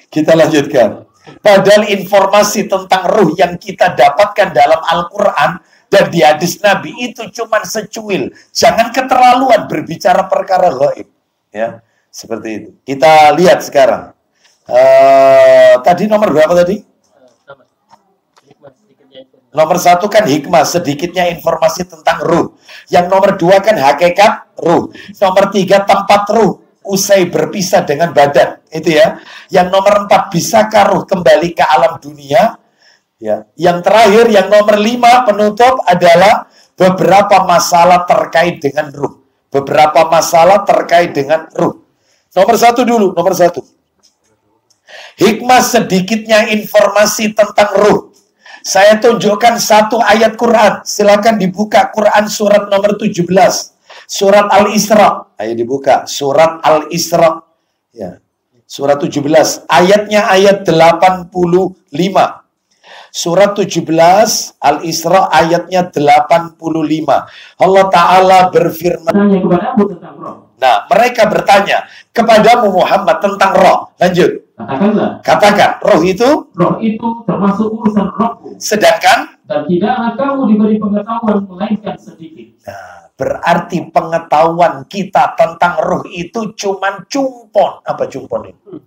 Kita lanjutkan. Padahal informasi tentang ruh yang kita dapatkan dalam Al-Quran dan di hadis Nabi itu cuma secuil. Jangan keterlaluan berbicara perkara gaib. Ya, seperti itu. Kita lihat sekarang. Tadi nomor berapa tadi? Nomor 1 kan hikmah, sedikitnya informasi tentang ruh. Yang nomor 2 kan hakikat ruh. Nomor 3 tempat ruh usai berpisah dengan badan. Itu ya. Yang nomor 4, bisakah ruh kembali ke alam dunia? Ya. Yang terakhir, yang nomor 5 penutup adalah beberapa masalah terkait dengan ruh. Beberapa masalah terkait dengan ruh. Nomor 1 dulu, nomor 1. Hikmah sedikitnya informasi tentang ruh. Saya tunjukkan satu ayat Quran. Silakan dibuka Quran surat nomor 17. Surat Al-Isra. Ayo dibuka. Surat Al-Isra. Ya. Surat 17. Ayatnya ayat 85. Surat 17 Al-Isra ayatnya 85. Allah Ta'ala berfirman. Nah, mereka bertanya kepadamu Muhammad tentang roh. Lanjut. Katakanlah. Katakan, roh itu termasuk urusan rohku. Sedangkan dan tidaklah kamu diberi pengetahuan melainkan sedikit. Nah, berarti pengetahuan kita tentang roh itu cuman cumpon. Apa cumpon itu?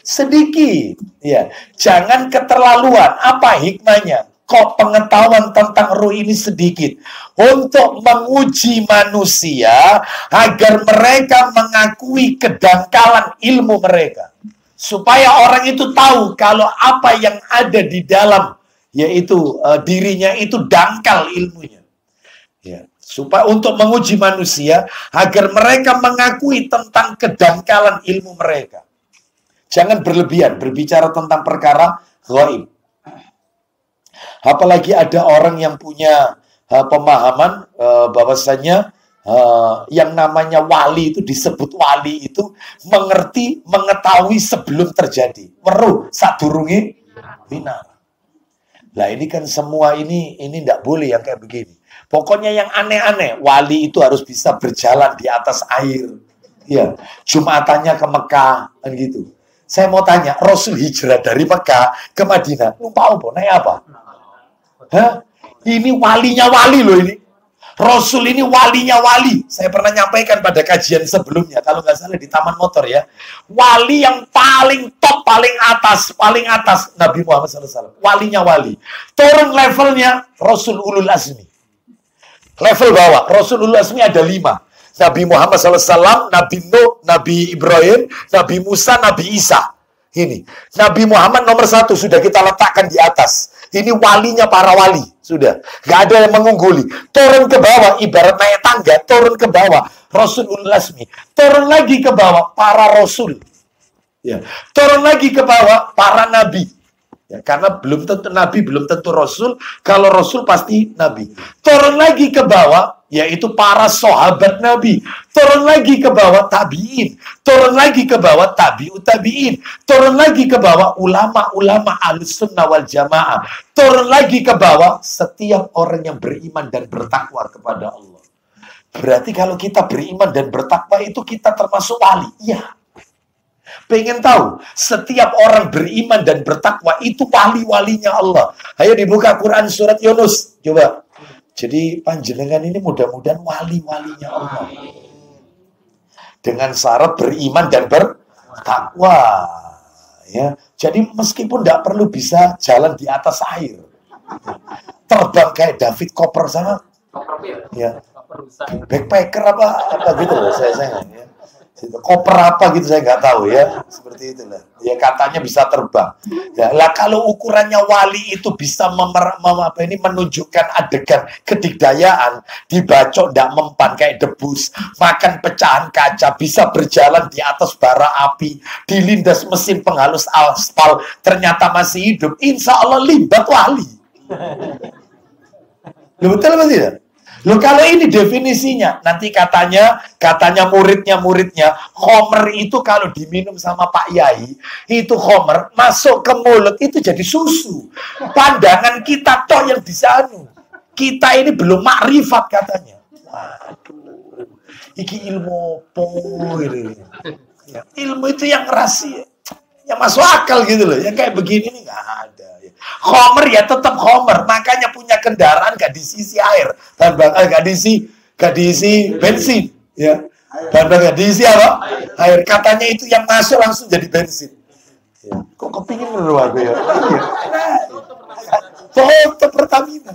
Sedikit. Ya, jangan keterlaluan. Apa hikmahnya? Kok pengetahuan tentang roh ini sedikit? Untuk menguji manusia agar mereka mengakui kedangkalan ilmu mereka. Supaya orang itu tahu kalau apa yang ada di dalam yaitu dirinya itu dangkal ilmunya. Ya, supaya untuk menguji manusia agar mereka mengakui tentang kedangkalan ilmu mereka. Jangan berlebihan berbicara tentang perkara gaib. Apalagi ada orang yang punya pemahaman bahwasanya yang namanya wali itu disebut wali itu mengerti, mengetahui sebelum terjadi. Weruh sadurunge winara. Lah ini kan semua ini tidak boleh yang kayak begini. Pokoknya yang aneh-aneh, wali itu harus bisa berjalan di atas air. Ya, Jumatannya ke Mekah kan gitu. Saya mau tanya, Rasul hijrah dari Mekah ke Madinah, numpak apa? Naik apa? Hah? Ini walinya wali loh ini. Rasul ini walinya wali. Saya pernah nyampaikan pada kajian sebelumnya, kalau nggak salah di Taman Motor ya. Wali yang paling top, paling atas Nabi Muhammad SAW. Walinya wali. Turun levelnya Rasul Ulul Azmi. Level bawah, Rasul Ulul Azmi ada 5. Nabi Muhammad SAW, Nabi Nuh, Nabi Ibrahim, Nabi Musa, Nabi Isa. Ini. Nabi Muhammad nomor 1 sudah kita letakkan di atas. Ini walinya para wali. Sudah. Gak ada yang mengungguli. Turun ke bawah, ibarat naik tangga, turun ke bawah. Rasul ulul azmi. Turun lagi ke bawah para rasul. Ya. Turun lagi ke bawah para nabi. Ya, karena belum tentu nabi, belum tentu rasul. Kalau rasul pasti nabi. Turun lagi ke bawah, yaitu para sahabat nabi. Turun lagi ke bawah tabi'in. Turun lagi ke bawah tabi'ut tabi'in. Turun lagi ke bawah ulama-ulama ahlus sunnah wal jamaah. Turun lagi ke bawah setiap orang yang beriman dan bertakwa kepada Allah. Berarti kalau kita beriman dan bertakwa itu kita termasuk wali. Iya. Pengen tahu, setiap orang beriman dan bertakwa itu wali-walinya Allah. Ayo dibuka Quran surat Yunus. Coba. Jadi panjenengan ini mudah-mudahan wali-walinya Allah. Dengan syarat beriman dan bertakwa. Ya. Jadi meskipun tidak perlu bisa jalan di atas air. Terbang kayak David Copper sama. Ya. Backpacker apa gitu loh saya ya. Koper apa gitu saya nggak tahu ya, seperti itulah. Ya katanya bisa terbang. Ya, lah kalau ukurannya wali itu bisa menunjukkan adegan kedikdayaan, dibacok tidak mempan kayak debus, makan pecahan kaca, bisa berjalan di atas bara api, dilindas mesin penghalus aspal, ternyata masih hidup. Insya Allah limbat wali. Loh, betul apa tidak? Loh kalau ini definisinya, nanti katanya muridnya, khomer itu kalau diminum sama Pak Yai, itu khomer, masuk ke mulut itu jadi susu. Pandangan kita toh yang disanu. Kita ini belum makrifat katanya. Waduh, iki ilmu apa ini? Ya, ilmu itu yang rahasia, yang masuk akal gitu loh. Yang kayak begini nih nggak ada. Khomer ya tetap khomer, makanya punya kendaraan gak diisi air, gak diisi bensin, ya, gak diisi apa? Air. Katanya itu yang masuk langsung jadi bensin. Ya. Kok kepingin beruang ya? Foto Pertamina.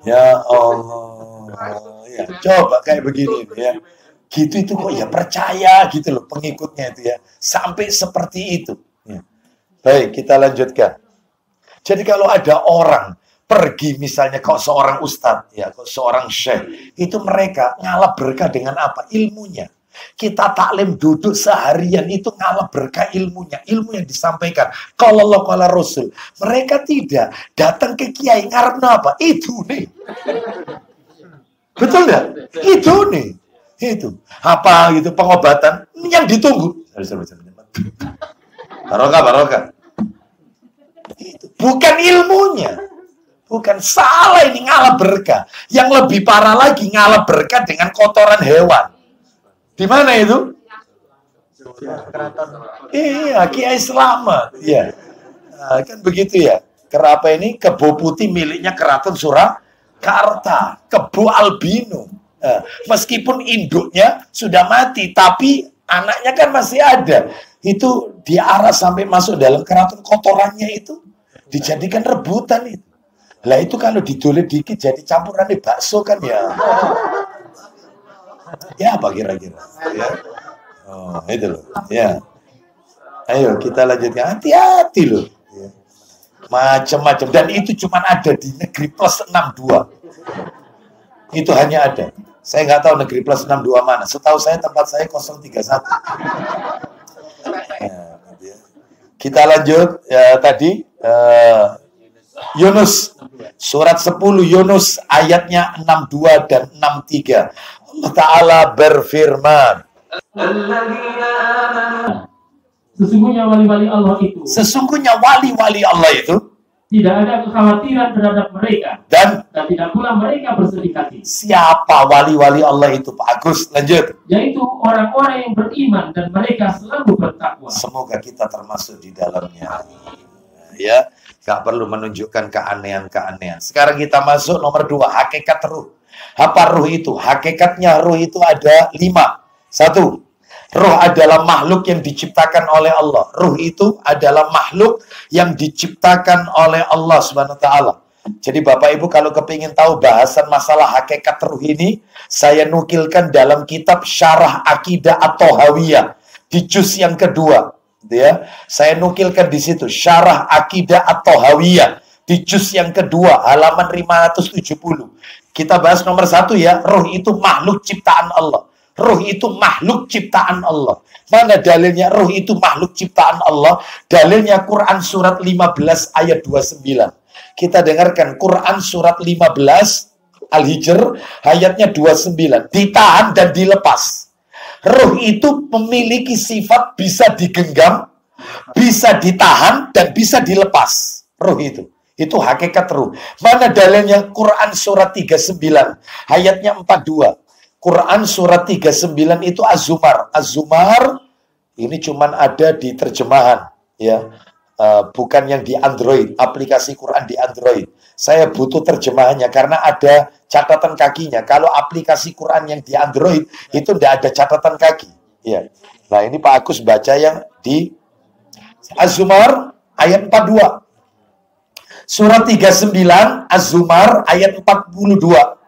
Ya Allah, ya. Coba kayak begini, ya. Gitu itu kok ya percaya gitu loh pengikutnya itu ya, sampai seperti itu. Ya. Baik, kita lanjutkan. Jadi kalau ada orang pergi misalnya kok seorang ustadz, ya, kok seorang syekh, itu mereka ngalap berkah dengan apa? Ilmunya. Kita taklim duduk seharian itu ngalap berkah ilmunya, ilmu yang disampaikan. Kalau Allah, kalau Rasul, mereka tidak datang ke kiai ngarepna apa? Itu nih. Betul nggak? Itu nih. Itu apa gitu pengobatan yang ditunggu. Barokah. Itu bukan ilmunya, bukan salah ini ngalap berkah. Yang lebih parah lagi ngalap berkah dengan kotoran hewan. Di mana itu? Iya, Kiai Slamet. Iya, nah, kan begitu ya. Kerapa ini kebo putih miliknya Keraton Surakarta, kebo albino. Nah, meskipun induknya sudah mati, tapi anaknya kan masih ada. Itu diarah sampai masuk dalam keraton, kotorannya itu dijadikan rebutan itu. Lah itu kalau didolet dikit jadi campuran di bakso kan ya. Ya apa kira-kira? Ya. Oh, itu loh. Ya. Ayo kita lanjutkan. Hati-hati loh. Ya. Macam-macam. Dan itu cuma ada di negeri plus 62. Itu hanya ada. Saya nggak tahu negeri plus 62 mana. Setahu saya tempat saya 031. Ya, kita lanjut ya, tadi Yunus surat 10 Yunus ayatnya 62 dan 63. Allah Ta'ala berfirman, sesungguhnya wali-wali Allah itu tidak ada kekhawatiran terhadap mereka dan tidak pula mereka bersedih hati. Siapa wali-wali Allah itu, Pak Agus? Lanjut. Yaitu orang-orang yang beriman dan mereka selalu bertakwa. Semoga kita termasuk di dalamnya. Ya, gak perlu menunjukkan keanehan-keanehan. Sekarang kita masuk nomor 2, hakikat ruh. Apa ruh itu? Hakikatnya ruh itu ada 5. 1. Ruh adalah makhluk yang diciptakan oleh Allah. Ruh itu adalah makhluk yang diciptakan oleh Allah Subhanahu wa Ta'ala. Jadi Bapak Ibu kalau kepingin tahu bahasan masalah hakikat ruh ini, saya nukilkan dalam kitab Syarah Aqidah At-Thahawiyah di juz yang kedua. Ya, saya nukilkan di situ Syarah Aqidah At-Thahawiyah Di juz yang kedua, halaman 570. Kita bahas nomor 1 ya, ruh itu makhluk ciptaan Allah. Ruh itu makhluk ciptaan Allah. Mana dalilnya ruh itu makhluk ciptaan Allah? Dalilnya Quran surat 15 ayat 29. Kita dengarkan Quran surat 15 Al-Hijr ayatnya 29. Ditahan dan dilepas. Ruh itu memiliki sifat bisa digenggam, bisa ditahan, dan bisa dilepas. Ruh itu hakikat ruh. Mana dalilnya? Quran surat 39 ayatnya 42. Quran surat 39 itu Az-Zumar. Az-Zumar ini cuman ada di terjemahan ya. Bukan yang di Android, aplikasi Quran di Android. Saya butuh terjemahannya karena ada catatan kakinya. Kalau aplikasi Quran yang di Android itu tidak ada catatan kaki. Ya. Nah ini Pak Agus baca yang di Az-Zumar ayat 42. Surat 39 Az-Zumar ayat 42.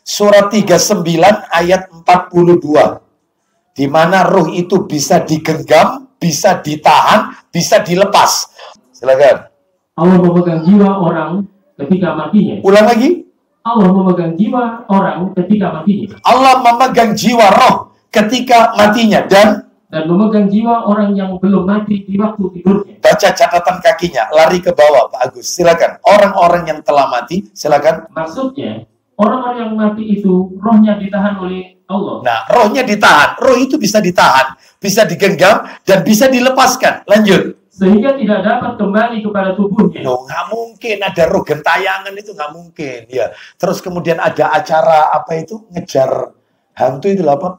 Surat 39 ayat 42. Di mana ruh itu bisa digenggam, bisa ditahan, bisa dilepas. Silakan. Allah memegang jiwa orang ketika matinya. Ulang lagi. Allah memegang jiwa orang ketika matinya. Allah memegang jiwa roh ketika matinya dan memegang jiwa orang yang belum mati di waktu tidurnya. Baca catatan kakinya, lari ke bawah Pak Agus. Silakan. Orang-orang yang telah mati, silakan. Maksudnya, orang-orang yang mati itu rohnya ditahan oleh Allah. Nah, rohnya ditahan. Roh itu bisa ditahan, bisa digenggam, dan bisa dilepaskan. Lanjut. Sehingga tidak dapat kembali kepada tubuhnya. No, nggak mungkin. Ada roh gentayangan itu nggak mungkin. Ya. Terus kemudian ada acara apa itu? Ngejar hantu itu apa?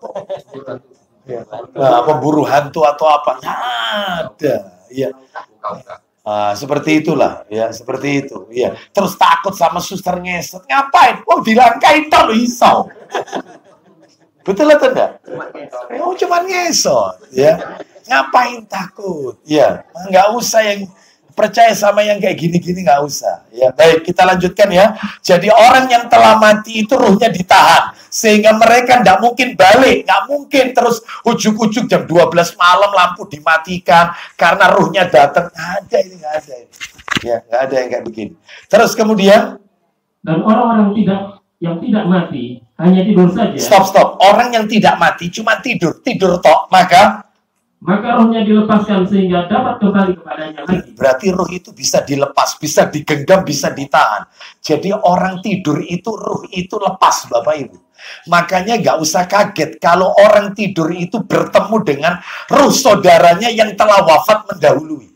Ya. Nah, pemburu hantu atau apa? Ada. Ya. Seperti itulah, ya seperti itu, ya. Terus takut sama suster ngesot, ngapain? Oh dilangkai tol iso. Betul atau enggak? Oh cuma ngesot, ya. Ngapain takut? Ya, nggak usah yang percaya sama yang kayak gini-gini, nggak usah. Ya, baik kita lanjutkan ya. Jadi orang yang telah mati itu ruhnya ditahan, sehingga mereka nggak mungkin balik, nggak mungkin terus ujuk-ujuk jam 12 malam lampu dimatikan karena ruhnya datang. Nggak ada ini, nggak ada ini. Ya, nggak ada yang kayak begini. Terus kemudian dan orang-orang yang tidak mati hanya tidur saja. Stop. Orang yang tidak mati cuma tidur tok, maka rohnya dilepaskan sehingga dapat kembali kepadanya lagi. Berarti ruh itu bisa dilepas, bisa digenggam, bisa ditahan. Jadi orang tidur itu, ruh itu lepas, Bapak Ibu. Makanya nggak usah kaget kalau orang tidur itu bertemu dengan ruh saudaranya yang telah wafat mendahului.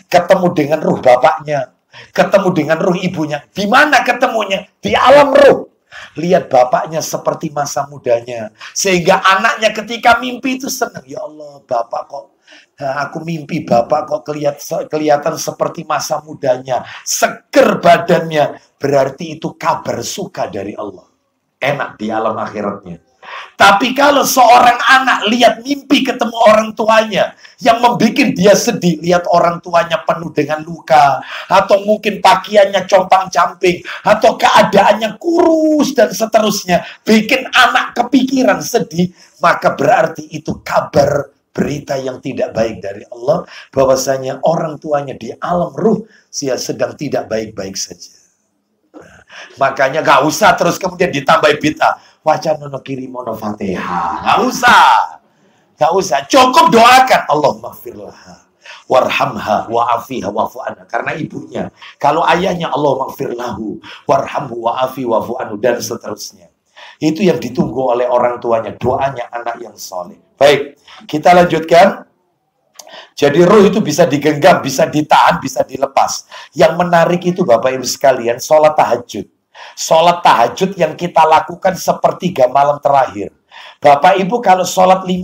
Ketemu dengan ruh bapaknya, ketemu dengan ruh ibunya. Di mana ketemunya? Di alam ruh. Lihat bapaknya seperti masa mudanya. Sehingga anaknya ketika mimpi itu senang. Ya Allah, bapak kok, aku mimpi bapak kok kelihatan seperti masa mudanya. Seger badannya. Berarti itu kabar suka dari Allah. Enak di alam akhiratnya. Tapi kalau seorang anak lihat mimpi ketemu orang tuanya yang membuat dia sedih, lihat orang tuanya penuh dengan luka, atau mungkin pakaiannya compang-camping, atau keadaannya kurus dan seterusnya, bikin anak kepikiran sedih, maka berarti itu kabar berita yang tidak baik dari Allah, bahwasanya orang tuanya di alam ruh sedang tidak baik-baik saja. Makanya gak usah terus kemudian ditambah bid'ah. Wacana no kiri mono Fatihah. Gak usah. Cukup doakan Allahumma gfirlaha warhamha wa'afiha wa'fu anha. Karena ibunya. Kalau ayahnya Allahumma gfirlahu warhamhu wa'afi wa'fu anhu dan seterusnya. Itu yang ditunggu oleh orang tuanya. Doanya anak yang soleh. Baik, kita lanjutkan. Jadi roh itu bisa digenggam, bisa ditahan, bisa dilepas. Yang menarik itu Bapak Ibu sekalian, sholat tahajud. Sholat tahajud yang kita lakukan sepertiga malam terakhir. Bapak Ibu kalau sholat 5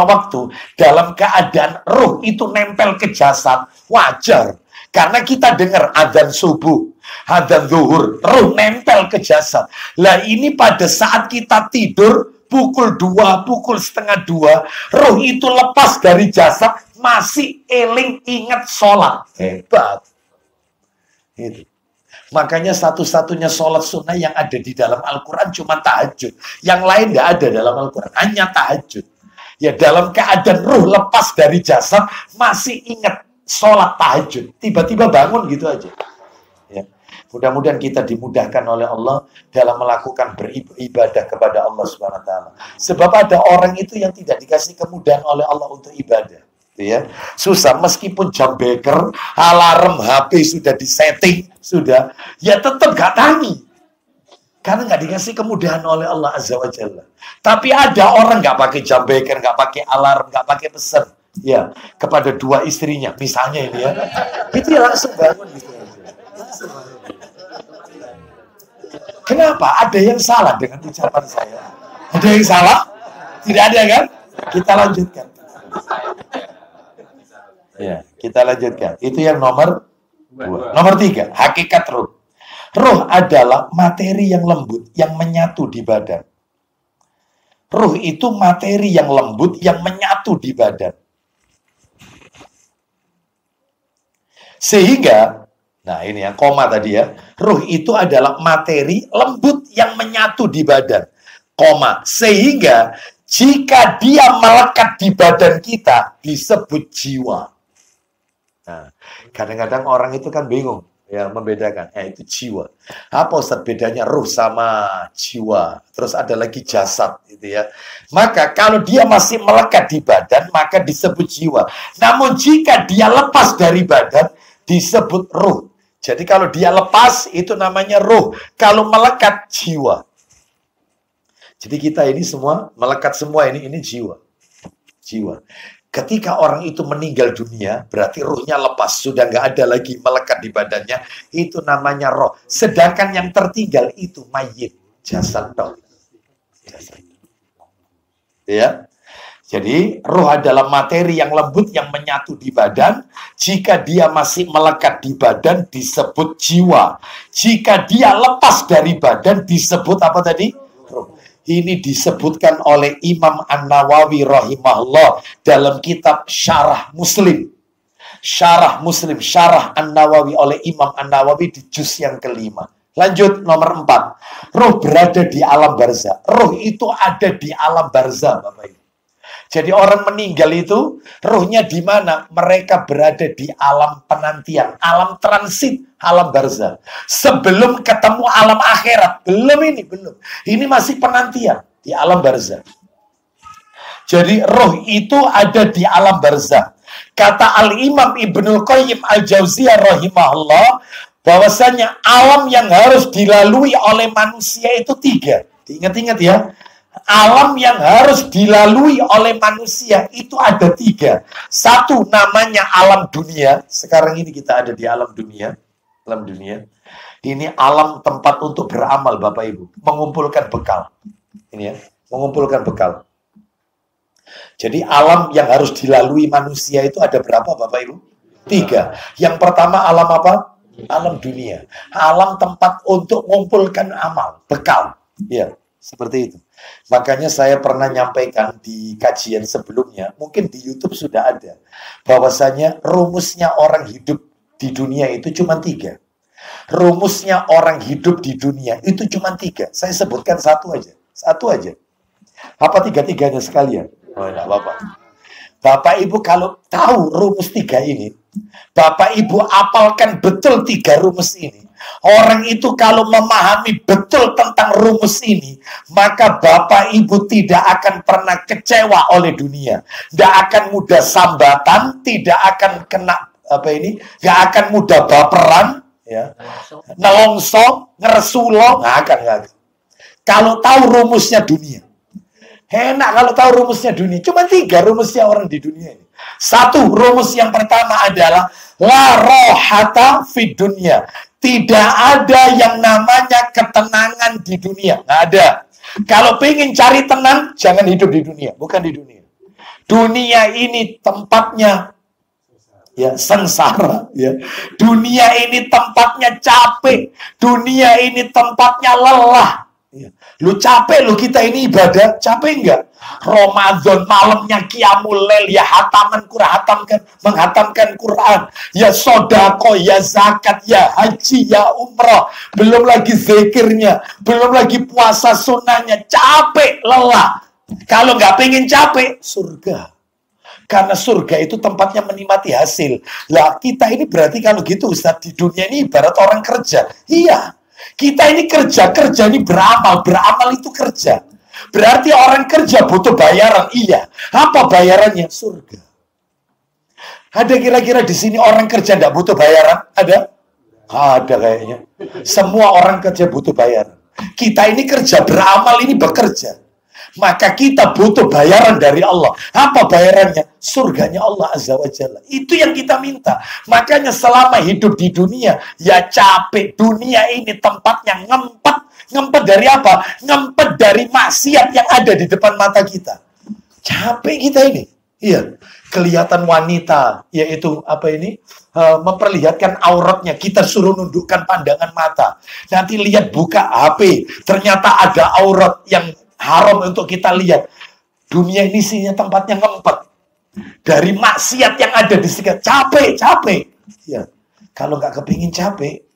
waktu, dalam keadaan roh itu nempel ke jasad, wajar. Karena kita dengar adzan subuh, adzan zuhur, roh nempel ke jasad. Lah ini pada saat kita tidur, pukul 2, pukul setengah 2, roh itu lepas dari jasad, masih eling ingat sholat. Hebat. Itu. Makanya satu-satunya sholat sunnah yang ada di dalam Al-Quran cuma tahajud. Yang lain tidak ada dalam Al-Quran, hanya tahajud. Ya dalam keadaan roh lepas dari jasad, masih ingat sholat tahajud, tiba-tiba bangun gitu aja. Ya. Mudah-mudahan kita dimudahkan oleh Allah dalam melakukan beribadah kepada Allah Subhanahu wa taala. Sebab ada orang itu yang tidak dikasih kemudahan oleh Allah untuk ibadah. Ya. Susah, meskipun jam beker, alarm HP sudah disetting, sudah, ya tetap gak tangi. Karena nggak dikasih kemudahan oleh Allah Azza wa Jalla. Tapi ada orang nggak pakai jam beker, nggak pakai alarm, nggak pakai pesan. Ya, kepada dua istrinya, misalnya ini ya. Itu ya langsung bangun gitu. Kenapa? Ada yang salah dengan ucapan saya? Ada yang salah? Tidak ada kan? Kita lanjutkan. Ya, kita lanjutkan. Itu yang nomor 2. Nomor 3, hakikat ruh. Ruh adalah materi yang lembut, yang menyatu di badan. Ruh itu materi yang lembut, yang menyatu di badan. Sehingga, nah ini yang koma tadi ya, ruh itu adalah materi lembut yang menyatu di badan. Koma, sehingga jika dia melekat di badan kita, disebut jiwa. Nah, kadang-kadang orang itu kan bingung. Ya, membedakan. Itu jiwa. Apa Ustaz bedanya ruh sama jiwa? Terus ada lagi jasad gitu ya. Maka kalau dia masih melekat di badan, maka disebut jiwa. Namun jika dia lepas dari badan, disebut ruh. Jadi kalau dia lepas, itu namanya ruh. Kalau melekat, jiwa. Jadi kita ini semua, melekat semua ini jiwa. Jiwa. Ketika orang itu meninggal dunia, berarti ruhnya lepas, sudah nggak ada lagi melekat di badannya, itu namanya roh. Sedangkan yang tertinggal itu mayit, jasad toh. Ya, jadi roh adalah materi yang lembut yang menyatu di badan. Jika dia masih melekat di badan, disebut jiwa. Jika dia lepas dari badan, disebut apa tadi? Roh. Ini disebutkan oleh Imam An-Nawawi rahimahullah dalam kitab Syarah Muslim. Syarah Muslim, Syarah An-Nawawi oleh Imam An-Nawawi di juz yang kelima. Lanjut, nomor 4. Ruh berada di alam barzah. Ruh itu ada di alam barzah, Bapak Ibu. Jadi orang meninggal itu, ruhnya di mana? Mereka berada di alam penantian, alam transit, alam barzah. Sebelum ketemu alam akhirat. Belum. Ini masih penantian di alam barzah. Jadi ruh itu ada di alam barzah. Kata Al-Imam Ibnul Qayyim Al-Jauziyah rahimahullah, bahwasanya alam yang harus dilalui oleh manusia itu 3. Ingat-ingat ya. Alam yang harus dilalui oleh manusia itu ada 3. 1 namanya alam dunia. Sekarang ini kita ada di alam dunia. Alam dunia. Ini alam tempat untuk beramal, Bapak Ibu. Mengumpulkan bekal. Ini ya, mengumpulkan bekal. Jadi alam yang harus dilalui manusia itu ada berapa, Bapak Ibu? 3. Yang pertama alam apa? Alam dunia. Alam tempat untuk mengumpulkan amal, bekal. Ya, seperti itu. Makanya saya pernah nyampaikan di kajian sebelumnya, mungkin di YouTube sudah ada, bahwasanya rumusnya orang hidup di dunia itu cuma 3. Rumusnya orang hidup di dunia itu cuma 3. Saya sebutkan satu aja. Apa 3-3-nya sekalian? Oh, enggak apa-apa. Bapak Ibu kalau tahu rumus 3 ini, Bapak Ibu apalkan betul 3 rumus ini. Orang itu kalau memahami betul tentang rumus ini, maka Bapak Ibu tidak akan pernah kecewa oleh dunia. Tidak akan mudah sambatan, tidak akan kena nggak akan mudah baperan, ya. Nelongso, ngeresulo, nggak akan. Kalau tahu rumusnya dunia. Enak kalau tahu rumusnya dunia. Cuma 3 rumusnya orang di dunia ini. 1, rumus yang pertama adalah la rohata fid dunya. Tidak ada yang namanya ketenangan di dunia. Nggak ada. Kalau pengen cari tenang, jangan hidup di dunia. Bukan di dunia. Dunia ini tempatnya ya sengsara. Ya. Dunia ini tempatnya capek. Dunia ini tempatnya lelah. Ya. Lu capek lu, kita ini ibadah. Capek enggak? Ramadan malamnya qiyamul lail, ya menghatamkan Quran, ya sodako, ya zakat, ya haji, ya umrah, belum lagi zikirnya, belum lagi puasa sunnahnya. Capek, lelah. Kalau nggak pengen capek, surga. Karena surga itu tempatnya menikmati hasil. Lah, kita ini berarti kalau gitu Ustaz, di dunia ini ibarat orang kerja. Iya. Kita ini kerja ini beramal itu kerja. Berarti orang kerja butuh bayaran. Iya. Apa bayarannya? Surga. Ada kira-kira di sini orang kerja tidak butuh bayaran? Ada? Ada kayaknya. Semua orang kerja butuh bayaran. Kita ini kerja, beramal ini bekerja. Maka kita butuh bayaran dari Allah. Apa bayarannya? Surganya Allah Azza wa Jalla. Itu yang kita minta. Makanya selama hidup di dunia, ya capek. Dunia ini tempatnya ngempet. Ngempet dari apa? Ngempet dari maksiat yang ada di depan mata kita. Capek kita ini. Iya. Kelihatan wanita, yaitu memperlihatkan auratnya, kita suruh nundukkan pandangan mata. Nanti lihat buka HP, ternyata ada aurat yang haram untuk kita lihat. Dunia ini isinya tempatnya ngempet dari maksiat yang ada di sekitar. Capek. Ya, kalau nggak kepingin capek,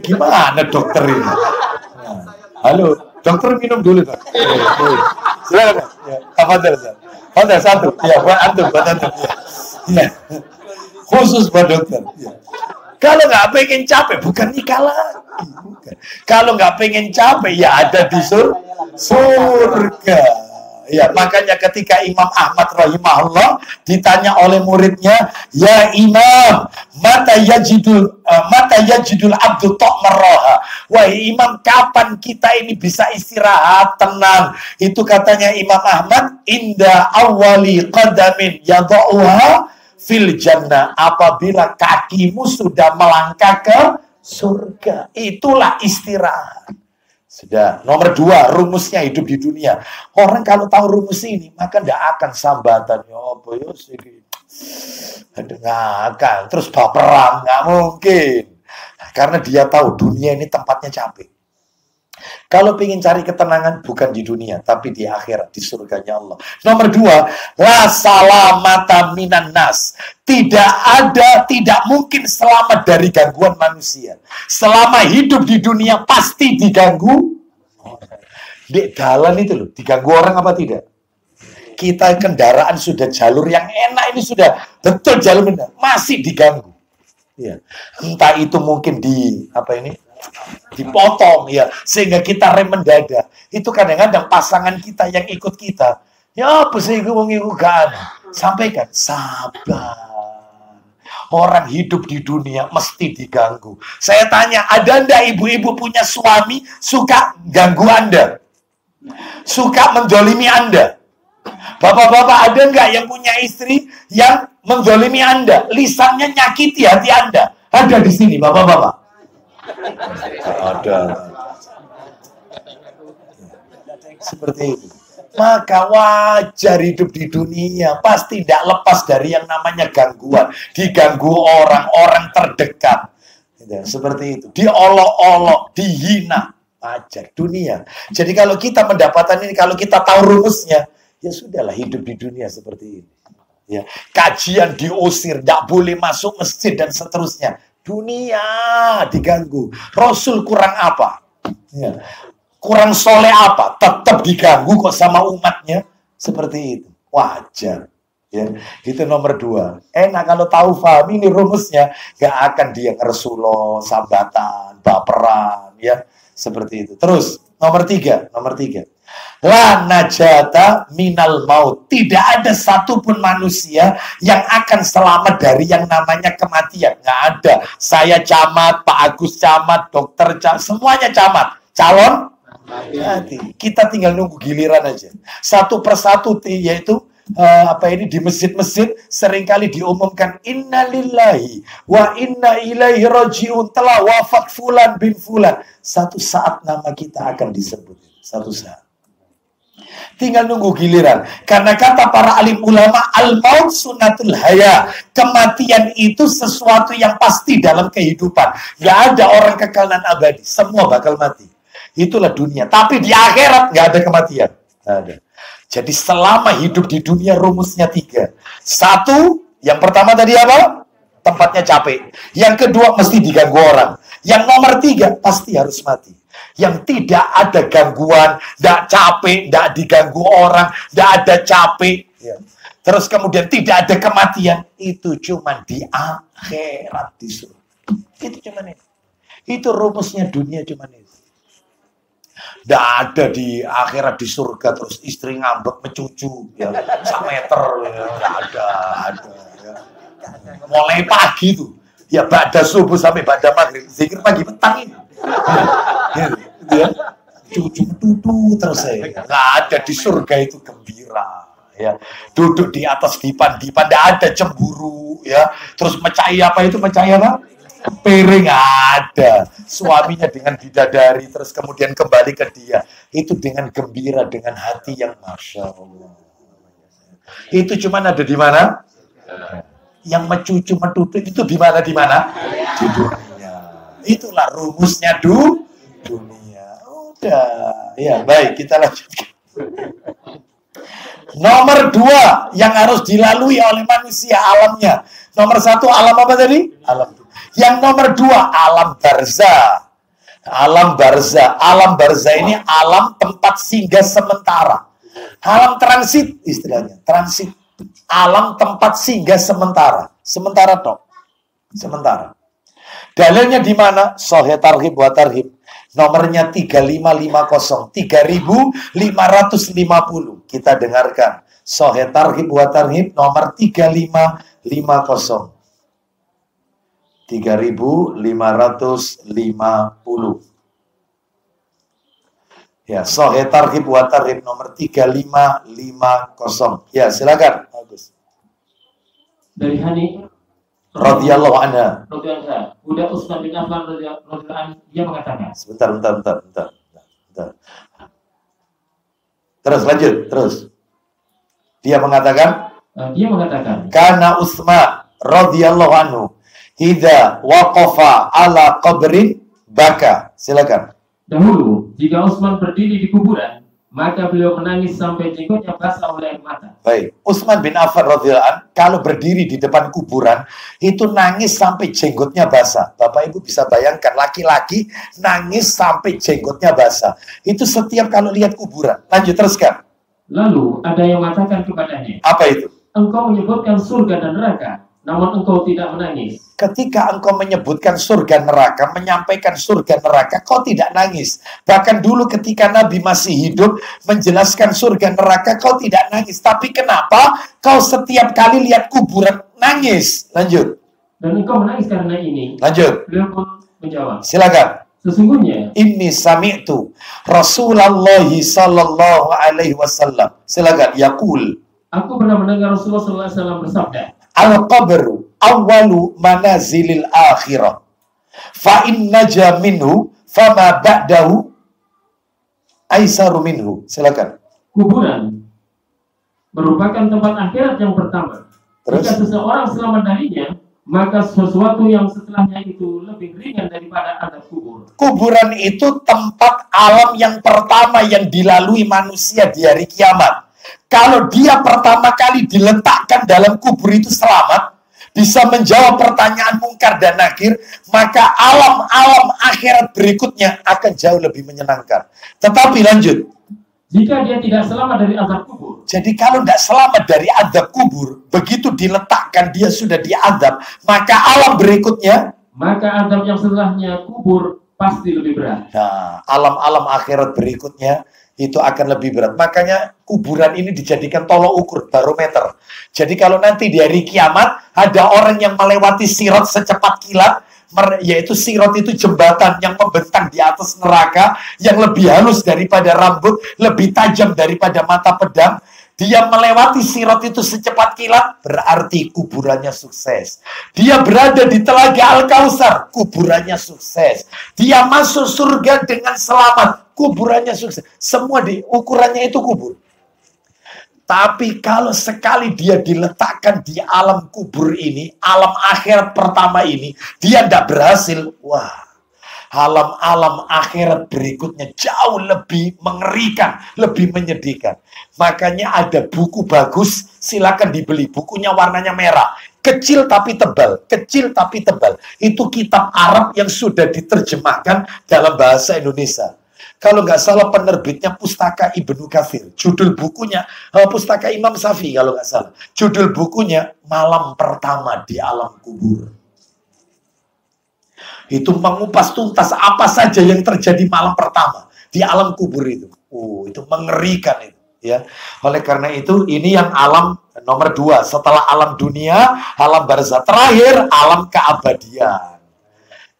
gimana dokter ini? Halo. Dokter minum dulu, Pak. Silakan. Ya, apa satu? Ya, buat antum. Ya. Khusus buat dokter. Ya. Kalau nggak pengen capek, bukan nikah lagi. Bukan. Kalau nggak pengen capek, ya ada di surga. Ya, makanya ketika Imam Ahmad rahimahullah ditanya oleh muridnya, "Ya Imam, mata yajidul abdu ta'marraha." Wahai Imam, kapan kita ini bisa istirahat, tenang? Itu katanya Imam Ahmad, "Inda awwali qadamin yadha'uha fil jannah." Apabila kakimu sudah melangkah ke surga, itulah istirahat. Sudah. Nomor 2, rumusnya hidup di dunia. Orang kalau tahu rumus ini, maka tidak akan sambatan. Ya apa ya sih? Nggak akan. Terus baperan, nggak mungkin. Karena dia tahu dunia ini tempatnya capek. Kalau ingin cari ketenangan, bukan di dunia, tapi di akhirat, di surganya Allah. Nomor 2, la salamata minan nas. Tidak mungkin selamat dari gangguan manusia. Selama hidup di dunia, pasti diganggu. Di jalan itu loh, diganggu orang apa tidak? Kita kendaraan sudah jalur yang enak, ini sudah betul jalur benar, masih diganggu. Ya. Entah itu mungkin dipotong ya, sehingga kita rem mendadak. Itu kadang-kadang pasangan kita yang ikut kita, ya apa sih kan? Sampaikan sabar. Orang hidup di dunia mesti diganggu. Saya tanya, ada ndak ibu-ibu punya suami suka ganggu Anda, suka mendolimi Anda? Bapak-bapak, ada nggak yang punya istri yang mendolimi Anda, lisannya nyakiti hati Anda? Ada di sini, bapak-bapak? Ada. Seperti itu. Maka wajar hidup di dunia. Pasti tidak lepas dari yang namanya gangguan. Diganggu orang terdekat. Seperti itu. Diolok-olok, dihina. Wajar dunia. Jadi kalau kita mendapatkan ini, kalau kita tahu rumusnya, ya sudahlah hidup di dunia seperti ini. Ya, kajian diusir, tidak boleh masuk masjid dan seterusnya. Dunia diganggu. Rasul kurang apa? Ya. Kurang soleh apa? Tetap diganggu kok sama umatnya. Seperti itu. Wajar. Ya. Itu nomor 2. Enak kalau tahu paham ini rumusnya. Gak akan dia ngeresulo, sambatan, baperan. Ya. Seperti itu. Terus nomor 3. La najata minal maut. Tidak ada satupun manusia yang akan selamat dari yang namanya kematian. Nggak ada. Saya camat, Pak Agus camat, dokter camat, semuanya camat. Calon mati. Kita tinggal nunggu giliran aja. Satu persatu, yaitu di masjid-masjid seringkali diumumkan innalillahi wa inna ilaihi rajiun, telah wafat fulan bin fulan. Satu saat nama kita akan disebut. Satu saat. Tinggal nunggu giliran. Karena kata para alim ulama, al-maut sunnatul haya. Kematian itu sesuatu yang pasti dalam kehidupan. Gak ada orang kekal dan abadi. Semua bakal mati. Itulah dunia. Tapi di akhirat gak ada kematian. Gak ada. Jadi selama hidup di dunia rumusnya 3. 1, yang pertama tadi apa? tempatnya capek. Yang kedua, mesti diganggu orang. Yang nomor 3, pasti harus mati. Yang tidak ada gangguan, tidak capek, tidak diganggu orang, tidak ada capek. Ya. Terus kemudian tidak ada kematian. Itu cuma di akhirat, di surga. Itu cuma ini. Itu rumusnya dunia cuma itu. Tidak ada di akhirat di surga terus istri ngambek mencucu ya, sameter ya, tidak ada ya. Mulai pagi tuh ya pada subuh sampai pada maghrib zikir pagi petang ini ya, cucu tutu terus saya nggak ada di surga itu gembira ya, duduk di atas dipan-dipan tidak ada cemburu ya, terus mecahi apa itu mecahi apa? Piring ada, suaminya dengan bidadari, terus kemudian kembali ke dia. Itu dengan gembira, dengan hati yang Masya Allah. Itu cuma ada di mana? Yang mencucu, menutup itu di mana? Di mana? Di dunia. Itulah rumusnya dunia. Udah, ya baik kita lanjutkan. Nomor 2 yang harus dilalui oleh manusia alamnya. Nomor 1 alam apa tadi? Alam. Yang nomor 2 alam barzah. Alam barzah. Alam barzah ini alam tempat singgah sementara. Alam transit istilahnya. Transit. Alam tempat singgah sementara. Sementara toh. Sementara. Dalilnya di mana? Sahih Targhib wa Tarhib. Nomornya 3550. 3550. Kita dengarkan. Sahih Targhib wa Tarhib nomor 3550. 3550. Ya, Sahih Targhib wa Tarhib nomor 3550. Ya, silakan. Bagus. Dari Hani radhiyallahu anha. Udah Utsman bin Affan radhiyallahu anhu dia mengatakan. Bentar. Terus lanjut, terus. Dia mengatakan karena Utsman radhiyallahu anhu idza waqafa ala qabrin baka. Silakan. Dahulu, jika Utsman berdiri di kuburan, maka beliau menangis sampai jenggotnya basah oleh air mata. Baik, Utsman bin Affan radhiyallahu anhu kalau berdiri di depan kuburan itu nangis sampai jenggotnya basah. Bapak Ibu bisa bayangkan laki-laki nangis sampai jenggotnya basah. Itu setiap kalau lihat kuburan. Lanjut teruskan. Lalu ada yang mengatakan kepadanya, apa itu? Engkau menyebutkan surga dan neraka, namun engkau tidak menangis. Ketika engkau menyebutkan surga neraka, menyampaikan surga neraka, kau tidak nangis. Bahkan dulu ketika Nabi masih hidup, menjelaskan surga neraka, kau tidak nangis. Tapi kenapa kau setiap kali lihat kuburan nangis? Lanjut. Dan engkau menangis karena ini. Lanjut. Beliau pun menjawab. Silakan. Sesungguhnya inni sami'tu Rasulullah sallallahu alaihi wasallam. Silakan yaqul. Aku pernah mendengar Rasulullah sallallahu alaihi wasallam bersabda, al-qabru awwalu manazilil akhirah. Fa in naja minhu fama ba'dahu aisaru minhu. Silakan. Kuburan merupakan tempat akhirat yang pertama. Terus? Jika seseorang selamat darinya, maka sesuatu yang setelahnya itu lebih ringan daripada azab kubur. Kuburan itu tempat alam yang pertama yang dilalui manusia di hari kiamat. Kalau dia pertama kali diletakkan dalam kubur itu selamat, bisa menjawab pertanyaan mungkar dan nakir, maka alam-alam akhirat berikutnya akan jauh lebih menyenangkan. Tetapi lanjut. Jika dia tidak selamat dari azab kubur. Jadi kalau tidak selamat dari azab kubur, begitu diletakkan dia sudah diazab, maka alam berikutnya, maka azab yang setelahnya kubur pasti lebih berat. Nah, alam-alam akhirat berikutnya itu akan lebih berat. Makanya kuburan ini dijadikan tolok ukur, barometer. Jadi kalau nanti di hari kiamat ada orang yang melewati sirat secepat kilat, yaitu sirat itu jembatan yang membentang di atas neraka, yang lebih halus daripada rambut, lebih tajam daripada mata pedang. Dia melewati sirat itu secepat kilat, berarti kuburannya sukses. Dia berada di telaga Al-Kautsar, kuburannya sukses. Dia masuk surga dengan selamat, kuburannya sukses. Semua ukurannya itu kubur. Tapi kalau sekali dia diletakkan di alam kubur ini, alam akhirat pertama ini, dia tidak berhasil, wah, Alam-alam akhirat berikutnya jauh lebih mengerikan, lebih menyedihkan. Makanya ada buku bagus, silakan dibeli. Bukunya warnanya merah. Kecil tapi tebal, kecil tapi tebal. Itu kitab Arab yang sudah diterjemahkan dalam bahasa Indonesia. Kalau nggak salah penerbitnya Pustaka Ibnu Katsir. Judul bukunya, Pustaka Imam Syafi'i kalau nggak salah. Judul bukunya Malam Pertama di Alam Kubur. Itu mengupas tuntas apa saja yang terjadi malam pertama di alam kubur itu. Itu mengerikan itu. Ya, oleh karena itu ini yang alam nomor 2 setelah alam dunia, alam barzah, terakhir alam keabadian.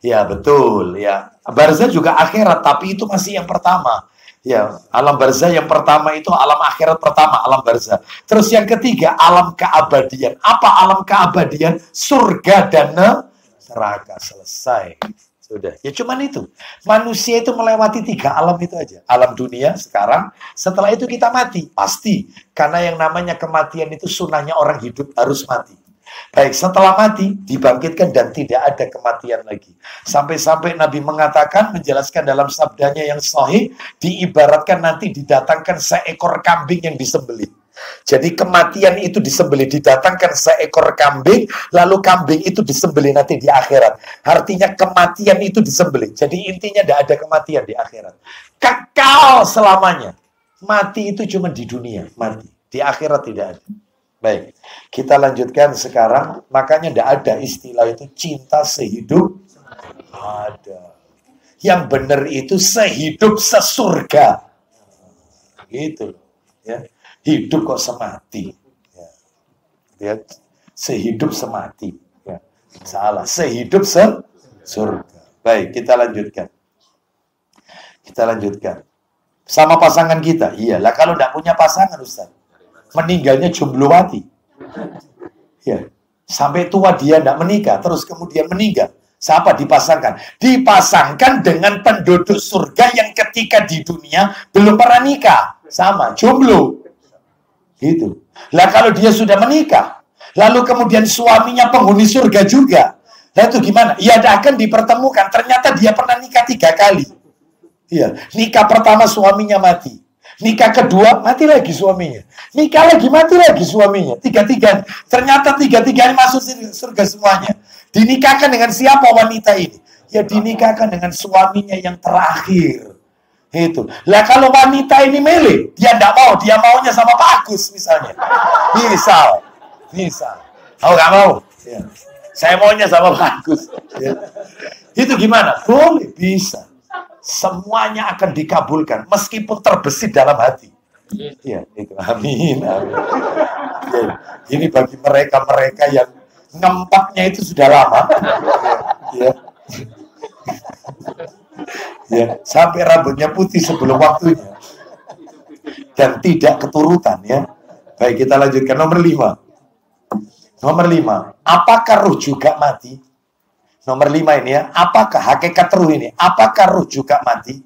Ya betul ya. Barzah juga akhirat, tapi itu masih yang pertama. Ya, alam barzah yang pertama itu alam akhirat pertama, alam barzah. Terus yang ketiga alam keabadian. Apa alam keabadian? Surga dan neraka. Selesai. Sudah. Ya cuman itu. Manusia itu melewati 3 alam itu aja. Alam dunia sekarang. Setelah itu kita mati. Pasti. Karena yang namanya kematian itu sunnahnya orang hidup harus mati. Baik, setelah mati dibangkitkan dan tidak ada kematian lagi. Sampai-sampai Nabi mengatakan, menjelaskan dalam sabdanya yang sahih, diibaratkan nanti didatangkan seekor kambing yang disembelih. Jadi kematian itu disembelih, didatangkan seekor kambing, lalu kambing itu disembelih nanti di akhirat. Artinya kematian itu disembelih. Jadi intinya tidak ada kematian di akhirat. Kekal selamanya. Mati itu cuma di dunia, mati. Di akhirat tidak ada. Baik, kita lanjutkan sekarang. Makanya tidak ada istilah itu cinta sehidup. Ada. Yang benar itu sehidup sesurga. Gitu. Ya. Hidup kok semati. Ya. Sehidup semati. Ya. Salah. Sehidup sesurga. Baik, kita lanjutkan. Kita lanjutkan. Sama pasangan kita. Iyalah kalau tidak punya pasangan, Ustaz. Meninggalnya jomblowati. Ya. Sampai tua dia tidak menikah. Terus kemudian meninggal. Siapa dipasangkan? Dipasangkan dengan penduduk surga yang ketika di dunia belum pernah nikah. Sama. Jomblo. Gitu. Lah kalau dia sudah menikah, lalu kemudian suaminya penghuni surga juga, lah itu gimana? Ya akan dipertemukan. Ternyata dia pernah nikah 3 kali. Iya, nikah pertama suaminya mati, nikah kedua mati lagi suaminya, nikah lagi mati lagi suaminya. Tiga-tiga, ternyata tiga-tiganya masuk surga semuanya. Dinikahkan dengan siapa wanita ini? Ya dinikahkan dengan suaminya yang terakhir. Itu. Lah kalau wanita ini milih, dia tidak mau, dia maunya sama Pak Agus misalnya. Misal. Oh nggak mau. Ya. Saya maunya sama Pak Agus. Ya. Itu gimana? Boleh, bisa. Semuanya akan dikabulkan meskipun terbesit dalam hati. Ya, itu. Amin. Amin. Ya. Ini bagi mereka-mereka yang ngempaknya itu sudah lama. Ya. Ya, sampai rambutnya putih sebelum waktunya dan tidak keturutan ya. Baik, kita lanjutkan nomor 5. Nomor 5, apakah ruh juga mati? Nomor 5 ini ya, apakah hakikat ruh ini? Apakah ruh juga mati?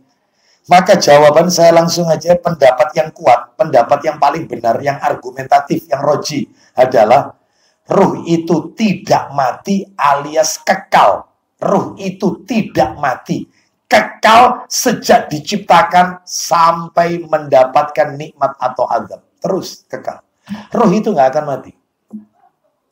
Maka jawaban saya langsung aja, pendapat yang kuat, pendapat yang paling benar, yang argumentatif, yang roji adalah ruh itu tidak mati alias kekal. Ruh itu tidak mati, kekal sejak diciptakan sampai mendapatkan nikmat atau azab. Terus kekal. Ruh itu nggak akan mati.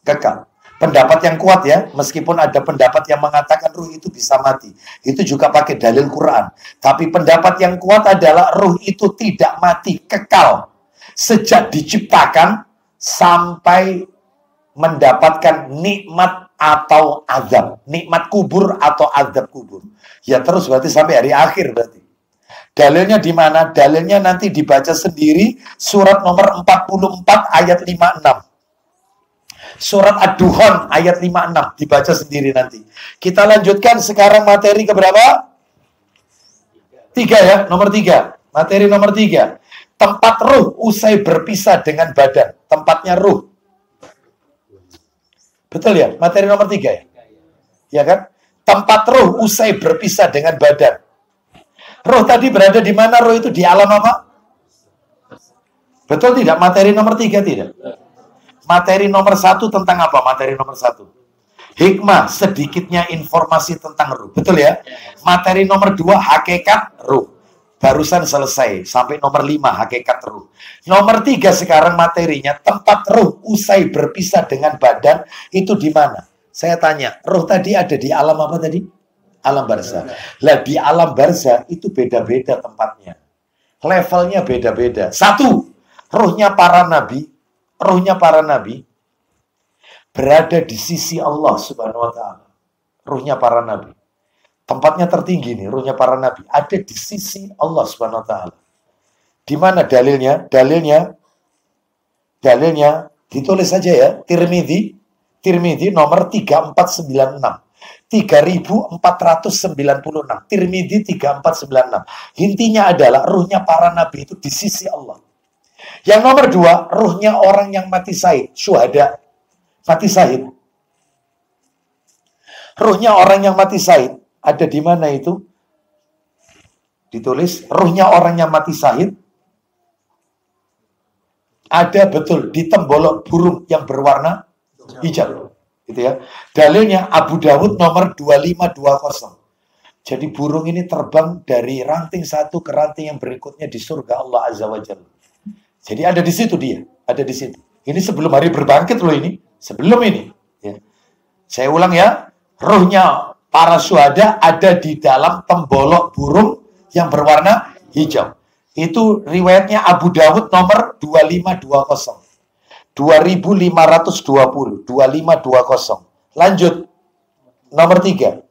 Kekal. Pendapat yang kuat ya, meskipun ada pendapat yang mengatakan ruh itu bisa mati. Itu juga pakai dalil Quran. Tapi pendapat yang kuat adalah ruh itu tidak mati, kekal. Sejak diciptakan sampai mendapatkan nikmat atau azab, nikmat kubur atau azab kubur. Ya terus berarti sampai hari akhir berarti. Dalilnya di mana? Dalilnya nanti dibaca sendiri surat nomor 44 ayat 56. Surat Ad-Duhan ayat 56 dibaca sendiri nanti. Kita lanjutkan sekarang materi keberapa? 3 ya, nomor 3. Materi nomor 3. Tempat ruh usai berpisah dengan badan. Tempatnya ruh. Betul ya? Materi nomor 3 ya? Ya kan? Tempat ruh usai berpisah dengan badan. Ruh tadi berada di mana? Ruh itu di alam apa? Betul tidak? Materi nomor 3 tidak? Materi nomor 1 tentang apa? Materi nomor 1. Hikmah, sedikitnya informasi tentang ruh. Betul ya? Materi nomor 2, hakikat ruh. Barusan selesai. Sampai nomor 5, hakikat ruh. Nomor 3 sekarang materinya, tempat ruh usai berpisah dengan badan, itu di mana? Saya tanya, ruh tadi ada di alam apa tadi? Alam barzah. Lah di alam barzah itu beda-beda tempatnya. Levelnya beda-beda. 1, ruhnya para nabi berada di sisi Allah Subhanahu wa taala. Ruhnya para nabi. Tempatnya tertinggi nih, ruhnya para nabi ada di sisi Allah Subhanahu wa taala. Di mana dalilnya? Dalilnya ditulis saja ya, Tirmidzi nomor 3496. 3496. Tirmidzi 3496. Intinya adalah ruhnya para nabi itu di sisi Allah. Yang nomor 2, ruhnya orang yang mati syahid, syuhada. Mati syahid. Ruhnya orang yang mati syahid ada di mana itu? Ditulis ruhnya orang yang mati syahid ada betul di tembolok burung yang berwarna hijau. Gitu ya. Dalilnya Abu Dawud nomor 2520. Jadi burung ini terbang dari ranting satu ke ranting yang berikutnya di surga Allah Azza wa Jalla. Jadi ada di situ dia, ada di situ. Ini sebelum hari berbangkit loh ini. Sebelum ini. Ya. Saya ulang ya. Ruhnya para syuhada ada di dalam tembolok burung yang berwarna hijau. Itu riwayatnya Abu Dawud nomor 2520. 2520. 2520. Lanjut. Nomor 3.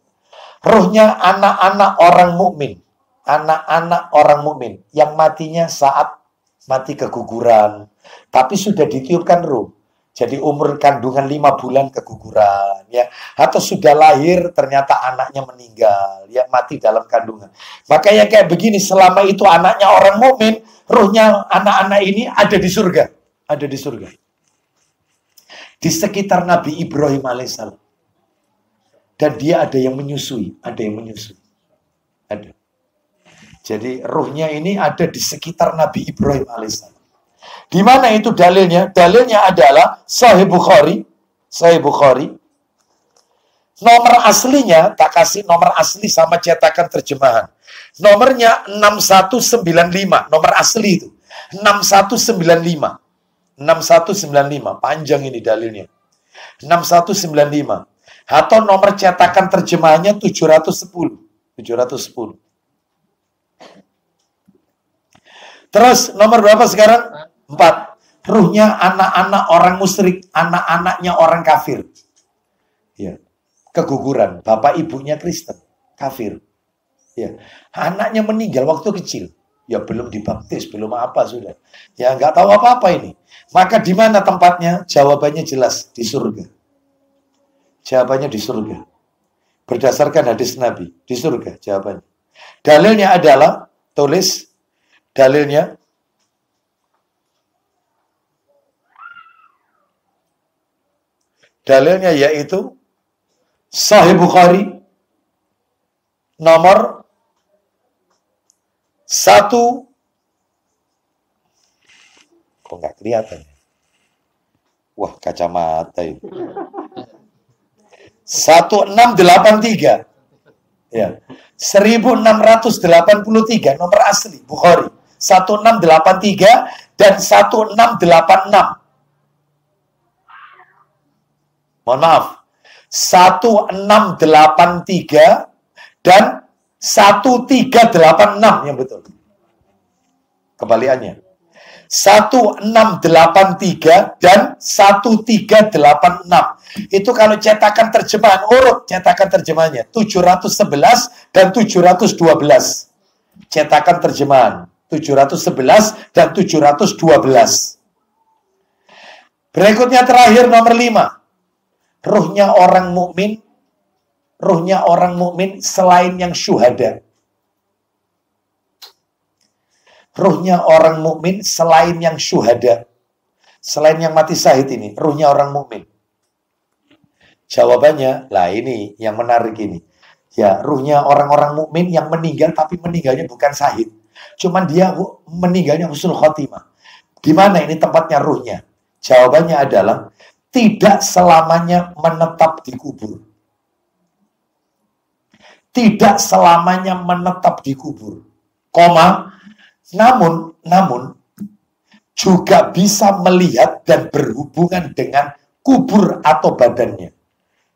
Ruhnya anak-anak orang mukmin. Anak-anak orang mukmin yang matinya saat mati keguguran. Tapi sudah ditiupkan ruh. Jadi umur kandungan 5 bulan keguguran, ya, atau sudah lahir ternyata anaknya meninggal, ya, mati dalam kandungan. Makanya kayak begini, selama itu anaknya orang mukmin, ruhnya anak-anak ini ada di surga, ada di surga, di sekitar Nabi Ibrahim alaihissalam. Dan dia ada yang menyusui, ada. Jadi ruhnya ini ada di sekitar Nabi Ibrahim alaihissalam. Di mana itu dalilnya? Dalilnya adalah Sahih Bukhari. Nomor aslinya, tak kasih nomor asli sama cetakan terjemahan. Nomornya 6195, nomor asli itu. 6195. 6195, panjang ini dalilnya. 6195. Atau nomor cetakan terjemahannya 710. 710. Terus nomor berapa sekarang? 4. Ruhnya anak-anak orang musyrik, anak-anaknya orang kafir. Ya. Keguguran, bapak ibunya Kristen, kafir. Ya. Anaknya meninggal waktu kecil. Ya belum dibaptis, belum apa sudah. Ya nggak tahu apa-apa ini. Maka di mana tempatnya? Jawabannya jelas, di surga. Jawabannya di surga. Berdasarkan hadis Nabi, di surga jawabannya. Dalilnya adalah, tulis dalilnya, yaitu Sahih Bukhari nomor 1. Kok nggak kelihatan? Wah, kacamata itu. 1683. Ya. 1683 nomor asli Bukhari. 1683 dan 1686. Mohon maaf. 1683 dan 1386 yang betul. Kebalikannya. 1683 dan 1386. Itu kalau cetakan terjemahan urut, cetakan terjemahannya 711 dan 712. Cetakan terjemahan 711 dan 712. Berikutnya terakhir nomor 5. Ruhnya orang mukmin selain yang syuhada. Ruhnya orang mukmin selain yang syuhada. Selain yang mati syahid ini, ruhnya orang mukmin. Jawabannya, lah ini yang menarik ini. Ya, ruhnya orang-orang mukmin yang meninggal tapi meninggalnya bukan syahid. Cuman dia meninggalnya husnul khotimah. Di mana ini tempatnya ruhnya? Jawabannya adalah tidak selamanya menetap di kubur. Tidak selamanya menetap di kubur. Koma, namun juga bisa melihat dan berhubungan dengan kubur atau badannya.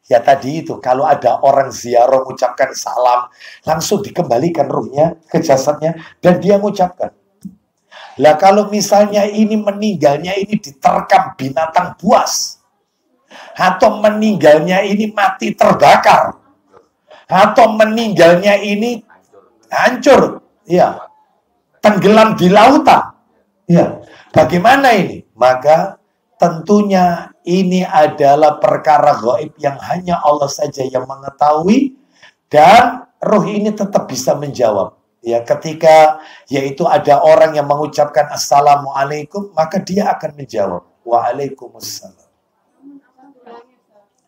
Ya tadi itu, kalau ada orang ziarah mengucapkan salam, langsung dikembalikan ruhnya ke jasadnya dan dia mengucapkan. Lah kalau misalnya ini meninggalnya ini diterkam binatang buas, atau meninggalnya ini mati terbakar, atau meninggalnya ini hancur, ya, tenggelam di lautan, ya, bagaimana ini? Maka tentunya ini adalah perkara gaib yang hanya Allah saja yang mengetahui, dan roh ini tetap bisa menjawab. Ya, ketika yaitu ada orang yang mengucapkan assalamualaikum, maka dia akan menjawab waalaikumsalam.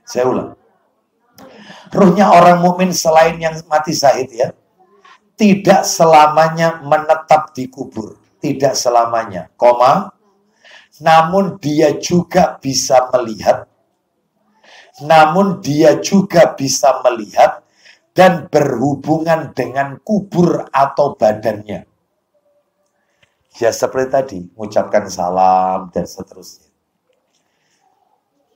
Saya ulang. Ruhnya orang mukmin selain yang mati syahid ya, tidak selamanya menetap di kubur, tidak selamanya, koma, namun dia juga bisa melihat, dan berhubungan dengan kubur atau badannya. Ya seperti tadi, mengucapkan salam dan seterusnya.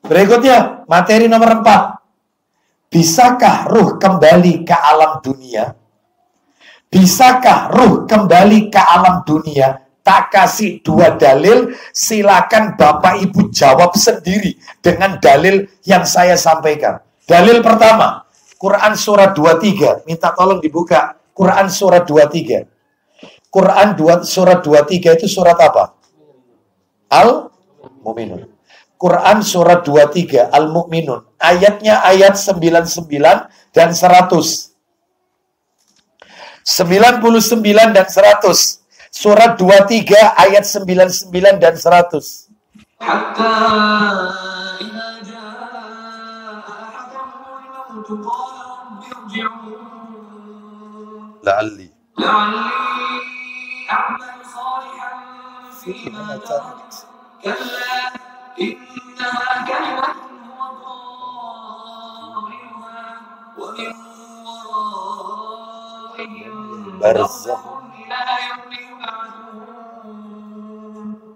Berikutnya, materi nomor 4. Bisakah ruh kembali ke alam dunia? Bisakah ruh kembali ke alam dunia? Tak kasih 2 dalil, silakan Bapak Ibu jawab sendiri dengan dalil yang saya sampaikan. Dalil pertama, Quran surah 23. Minta tolong dibuka Quran surah 23. Quran surah 23 itu surat apa? Al-Mu'minun. Quran surah 23 Al-Mu'minun. Ayatnya ayat 99 dan 100. 99 dan 100. Surat 23 ayat 99 dan 100. Hatta idza jaa ahadahumul maut qala rabbi irji'un la'alli a'malu salihan fima taraktu kalla innaha kalimatun huwa qailuha wa min waraihim barzakhun ila yaumil.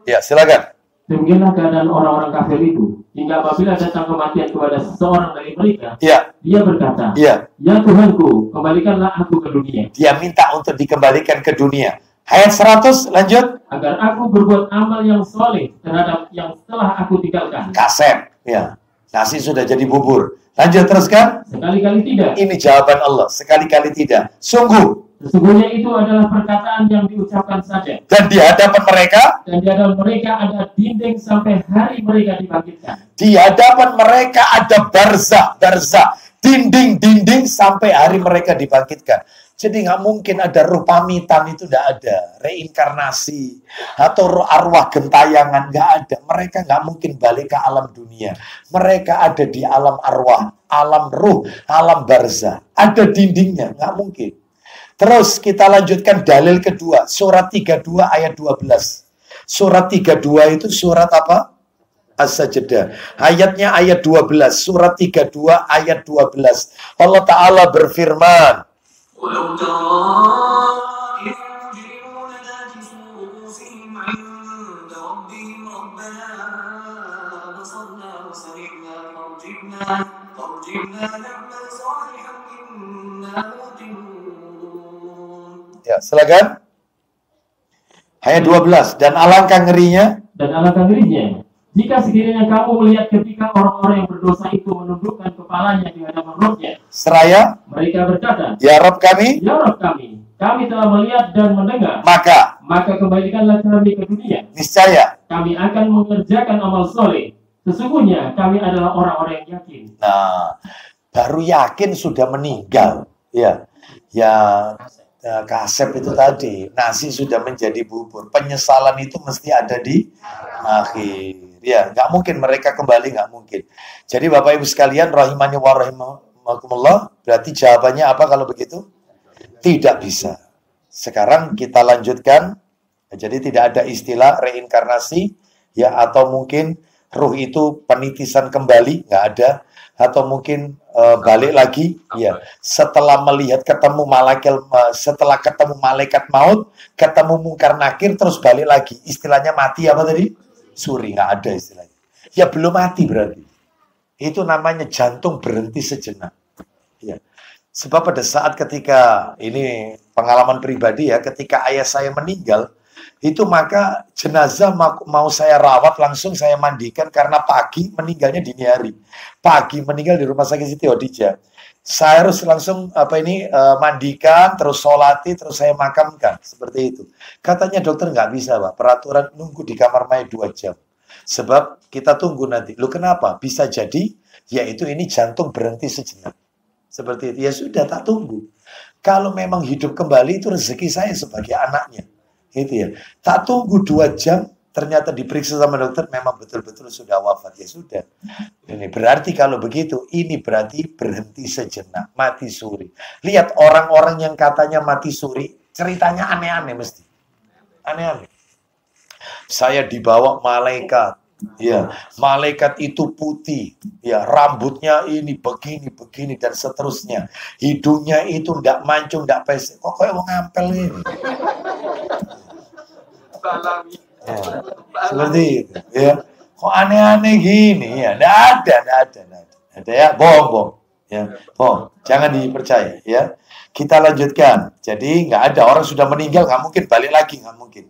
Ya, silakan. Demikianlah keadaan orang-orang kafir itu, hingga apabila datang kematian kepada seseorang dari mereka, ya, dia berkata, ya Tuhanku, kembalikanlah aku ke dunia. Dia minta untuk dikembalikan ke dunia. Ayat 100, lanjut. Agar aku berbuat amal yang soleh terhadap yang telah aku tinggalkan. Kasep, ya. Nasi sudah jadi bubur. Lanjut, teruskan. Sekali-kali tidak. Ini jawaban Allah, sekali-kali tidak. Sungguh. Sesungguhnya itu adalah perkataan yang diucapkan saja. Dan di hadapan mereka? Dan di hadapan mereka ada dinding sampai hari mereka dibangkitkan. Di hadapan mereka ada barzah. Dinding sampai hari mereka dibangkitkan. Jadi nggak mungkin ada ruh pamitan, itu nggak ada. Reinkarnasi atau ruh arwah gentayangan, nggak ada. Mereka nggak mungkin balik ke alam dunia. Mereka ada di alam arwah, alam ruh, alam barzah. Ada dindingnya, nggak mungkin. Terus kita lanjutkan dalil kedua, surat 32 ayat 12. Surat 32 itu surat apa? As-Sajdah. Ayatnya ayat 12, surat 32 ayat 12. Allah Ta'ala berfirman, ya, silakan. Ayat 12. Dan alangkah ngerinya. Jika sekiranya kamu melihat ketika orang-orang yang berdosa itu menundukkan kepalanya di hadapan Rabb-nya. Seraya mereka berkata, Ya Rabb kami, kami telah melihat dan mendengar. Maka kembalikanlah kami ke dunia. Niscaya kami akan mengerjakan amal soleh. Sesungguhnya kami adalah orang-orang yang yakin. Nah, baru yakin sudah meninggal. Ya, kasep itu tadi, nasi sudah menjadi bubur. Penyesalan itu mesti ada di akhir. Ya, nggak mungkin mereka kembali, nggak mungkin. Jadi Bapak Ibu sekalian, rahimani wa rahimakumullah, berarti jawabannya apa kalau begitu? Tidak bisa. Sekarang kita lanjutkan. Jadi tidak ada istilah reinkarnasi, ya, atau mungkin Ruh itu penitisan kembali, nggak ada. Atau mungkin balik lagi, ya. Setelah melihat setelah ketemu malaikat maut, ketemu mungkar nakir, terus balik lagi. Istilahnya mati apa tadi? Suri, nggak ada istilahnya. Ya belum mati berarti. Itu namanya jantung berhenti sejenak. Ya. Sebab pada saat ketika, ini pengalaman pribadi ya, ketika ayah saya meninggal, itu maka jenazah mau saya rawat, langsung saya mandikan karena pagi meninggalnya dini hari. Pagi meninggal di rumah sakit Siti Khadijah. Saya harus langsung mandikan, terus sholati, terus saya makamkan. Seperti itu. Katanya dokter nggak bisa, Pak. Peraturan nunggu di kamar mayat 2 jam. Sebab kita tunggu nanti. Loh kenapa? Bisa jadi, yaitu ini jantung berhenti sejenak. Seperti itu. Ya sudah, tak tunggu. Kalau memang hidup kembali, itu rezeki saya sebagai anaknya. Gitu ya. Tak tunggu 2 jam, ternyata diperiksa sama dokter, memang betul-betul sudah wafat. Ya sudah. Ini berarti kalau begitu, ini berarti berhenti sejenak, mati suri. Lihat orang-orang yang katanya mati suri, ceritanya aneh-aneh mesti. Aneh-aneh. Saya dibawa malaikat. Ya, malaikat itu putih. Ya, rambutnya ini begini dan seterusnya. Hidungnya itu ndak mancung, ndak pesek. Kok kayak mau ngampel ini? Ya, seperti itu ya. Kok aneh-aneh gini ya? Nggak ada ya, bohong ya. Oh, jangan dipercaya ya. Kita lanjutkan. Jadi nggak ada, orang sudah meninggal nggak mungkin balik lagi, nggak mungkin.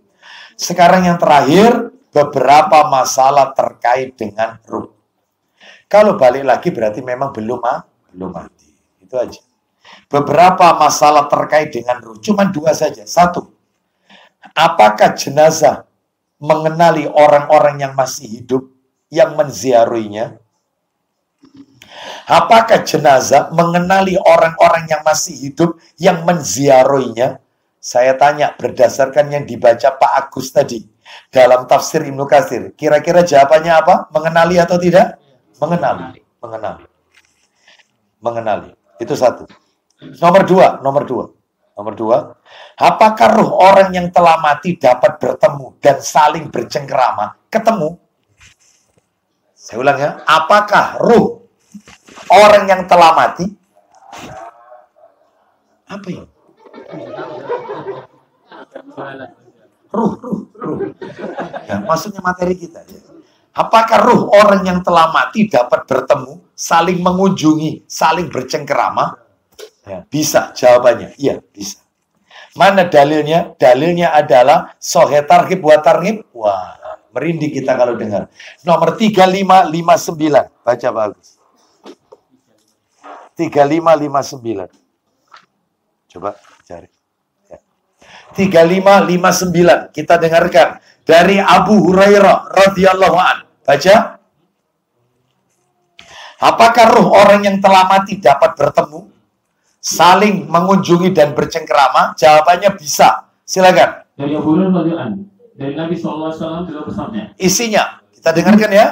Sekarang yang terakhir, beberapa masalah terkait dengan ruh. Kalau balik lagi berarti memang belum mati. Itu aja. Beberapa masalah terkait dengan ruh, cuma 2 saja. 1. Apakah jenazah mengenali orang-orang yang masih hidup yang menziarahinya? Apakah jenazah mengenali orang-orang yang masih hidup yang menziarahinya? Saya tanya berdasarkan yang dibaca Pak Agus tadi dalam tafsir Ibnu Katsir. Kira-kira jawabannya apa? Mengenali atau tidak? Mengenali. Itu 1. Nomor 2. Apakah ruh orang yang telah mati dapat bertemu dan saling bercengkerama? Ketemu. Saya ulang ya. Apakah ruh orang yang telah mati? Apa ini? Ruh. Ya, maksudnya materi kita. Ya. Apakah ruh orang yang telah mati dapat bertemu, saling mengunjungi, saling bercengkerama? Ya, bisa jawabannya. Iya, bisa. Mana dalilnya? Dalilnya adalah Sahih Targhib wa Tarhib. Wah, merinding kita kalau dengar. Nomor 3559. Baca Pak Agus. 3559. Coba cari. Ya. 3559. Kita dengarkan dari Abu Hurairah radhiyallahu an. Baca. Apakah ruh orang yang telah mati dapat bertemu, saling mengunjungi dan bercengkerama? Jawabannya bisa. Silakan. Dari Abu Hurairah radhiyallahu anhu, dari Nabi SAW beliau bersabda. Isinya kita dengarkan ya.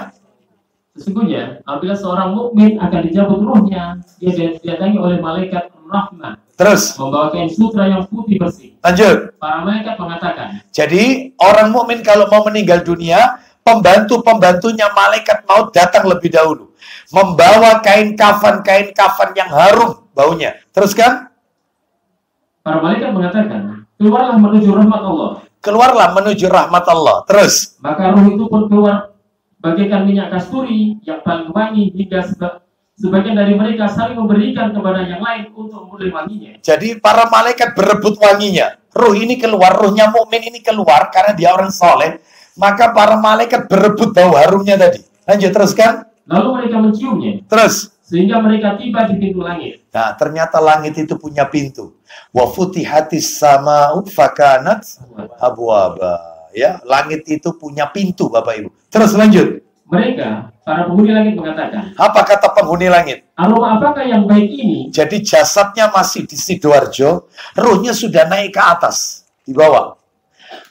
Sesungguhnya apabila seorang mukmin akan dicabut ruhnya, dia didatangi oleh malaikat rahmat. Terus membawa kain sutra yang putih bersih. Lanjut. Para malaikat mengatakan. Jadi orang mukmin kalau mau meninggal dunia, pembantunya malaikat maut datang lebih dahulu, membawa kain kafan yang harum baunya. Terus kan? Para malaikat mengatakan, keluarlah menuju rahmat Allah. Keluarlah menuju rahmat Allah. Terus? Maka ruh itu pun keluar bagaikan minyak kasturi yang paling wangi, hingga sebagian dari mereka saling memberikan kepada yang lain untuk mulai wanginya. Jadi para malaikat berebut wanginya. Ruh ini keluar, ruhnya mukmin ini keluar karena dia orang soleh. Maka para malaikat berebut bau harumnya tadi. Lanjut teruskan. Lalu mereka menciumnya. Terus? Sehingga mereka tiba di pintu langit. Nah, ternyata langit itu punya pintu. Wa futihatis sama'u fakanat abwaba. Ya, langit itu punya pintu, Bapak Ibu. Terus lanjut. Mereka, para penghuni langit mengatakan. Apa kata penghuni langit? Aroma apakah yang baik ini? Jadi jasadnya masih di Sidoarjo, ruhnya sudah naik ke atas, di bawah.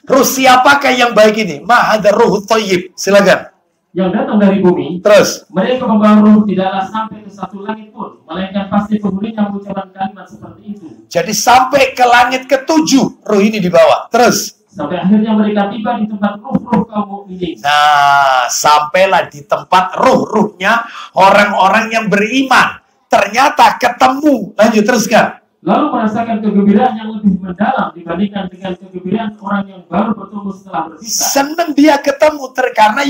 Ruh siapakah yang baik ini? Ma'adha ruh thayyib. Silakan. Yang datang dari bumi. Terus. Mereka membawa ruh tidaklah sampai ke satu langit pun, melainkan pasti penghuninya mengucapkan kalimat seperti itu. Jadi sampai ke langit ke-7 ruh ini dibawa. Terus. sampai akhirnya mereka tiba di tempat ruh-ruh kaum mukminin. Nah, sampailah di tempat ruh-ruhnya orang-orang yang beriman. Ternyata ketemu. Lanjut, teruskan. Lalu merasakan kegembiraan yang lebih mendalam dibandingkan dengan kegembiraan orang yang baru bertemu setelah berpisah. Senang dia ketemu karena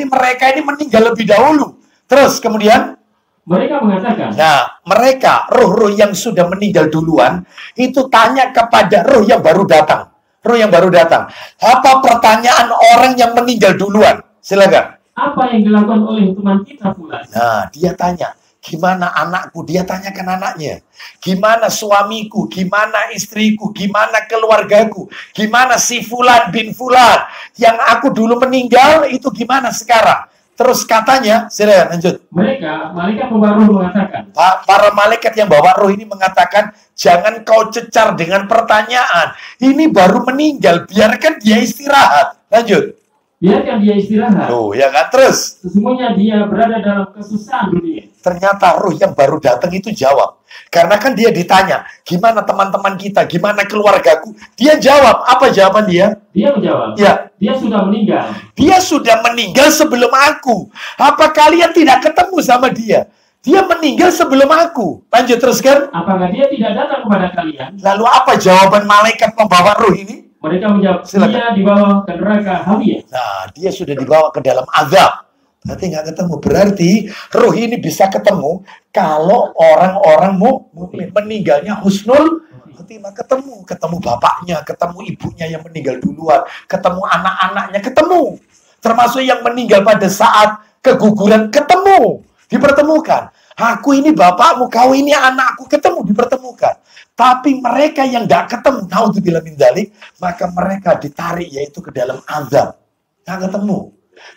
mereka ini meninggal lebih dahulu. Terus kemudian mereka mengatakan, nah, mereka ruh-ruh yang sudah meninggal duluan itu tanya kepada ruh yang baru datang. Ruh yang baru datang. Apa pertanyaan orang yang meninggal duluan? Silakan. Apa yang dilakukan oleh teman kita fulan? Nah, dia tanya, gimana anakku? Dia tanyakan anaknya. Gimana suamiku? Gimana istriku? Gimana keluargaku? Gimana si fulan bin fulan? Yang aku dulu meninggal itu gimana sekarang? Terus katanya, silakan lanjut. Mereka, malaikat pembawa ruh mengatakan, para malaikat yang bawa ruh ini mengatakan, jangan kau cecar dengan pertanyaan. Ini baru meninggal, biarkan dia istirahat. Lanjut. Biarkan dia istirahat. Tuh, ya kan? Terus. Sesungguhnya dia berada dalam kesusahan dunia. Ternyata ruh yang baru datang itu jawab. Karena kan dia ditanya, gimana teman-teman kita, gimana keluargaku? Dia jawab, apa jawaban dia? Dia menjawab, ya. Dia sudah meninggal. Dia sudah meninggal sebelum aku. Apa kalian tidak ketemu sama dia? Dia meninggal sebelum aku. Lanjut teruskan. Apakah dia tidak datang kepada kalian? Lalu apa jawaban malaikat pembawa ruh ini? Mereka menjawab, silakan. Dia dibawa ke neraka Hawiyah. Nah, dia sudah dibawa ke dalam azab. Berarti nggak ketemu. Berarti ruh ini bisa ketemu kalau orang-orang mukmin meninggalnya husnul khotimah, ketemu bapaknya, ketemu ibunya yang meninggal duluan, ketemu anak-anaknya, ketemu. Termasuk yang meninggal pada saat keguguran, ketemu, dipertemukan. Aku ini bapakmu, kau ini anakku, ketemu, dipertemukan. Tapi mereka yang nggak ketemu, naudzubillah min dzalik, maka mereka ditarik yaitu ke dalam azab. Nggak ketemu.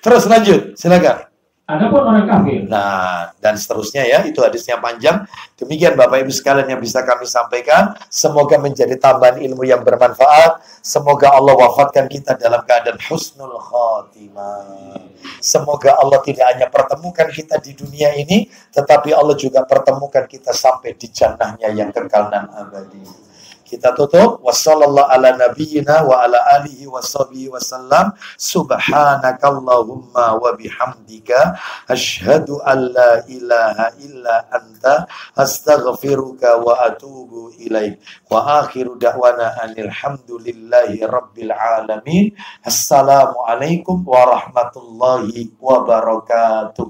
Terus lanjut, silakan. Adapun orang kafir. Nah, dan seterusnya ya, itu hadisnya panjang. Demikian Bapak Ibu sekalian yang bisa kami sampaikan. Semoga menjadi tambahan ilmu yang bermanfaat. Semoga Allah wafatkan kita dalam keadaan husnul khatimah. Semoga Allah tidak hanya pertemukan kita di dunia ini, tetapi Allah juga pertemukan kita sampai di jannahnya yang kekal dan abadi. Kita tutup. Wassallallahu ala nabiyyina wa ala alihi wa sahbihi wasallam. Subhanakallahumma wa bihamdika asyhadu an la ilaha illa anta astaghfiruka wa atubu ilaik. Wa akhiru da'wana anil hamdulillahi rabbil alamin. Assalamualaikum warahmatullahi wabarakatuh.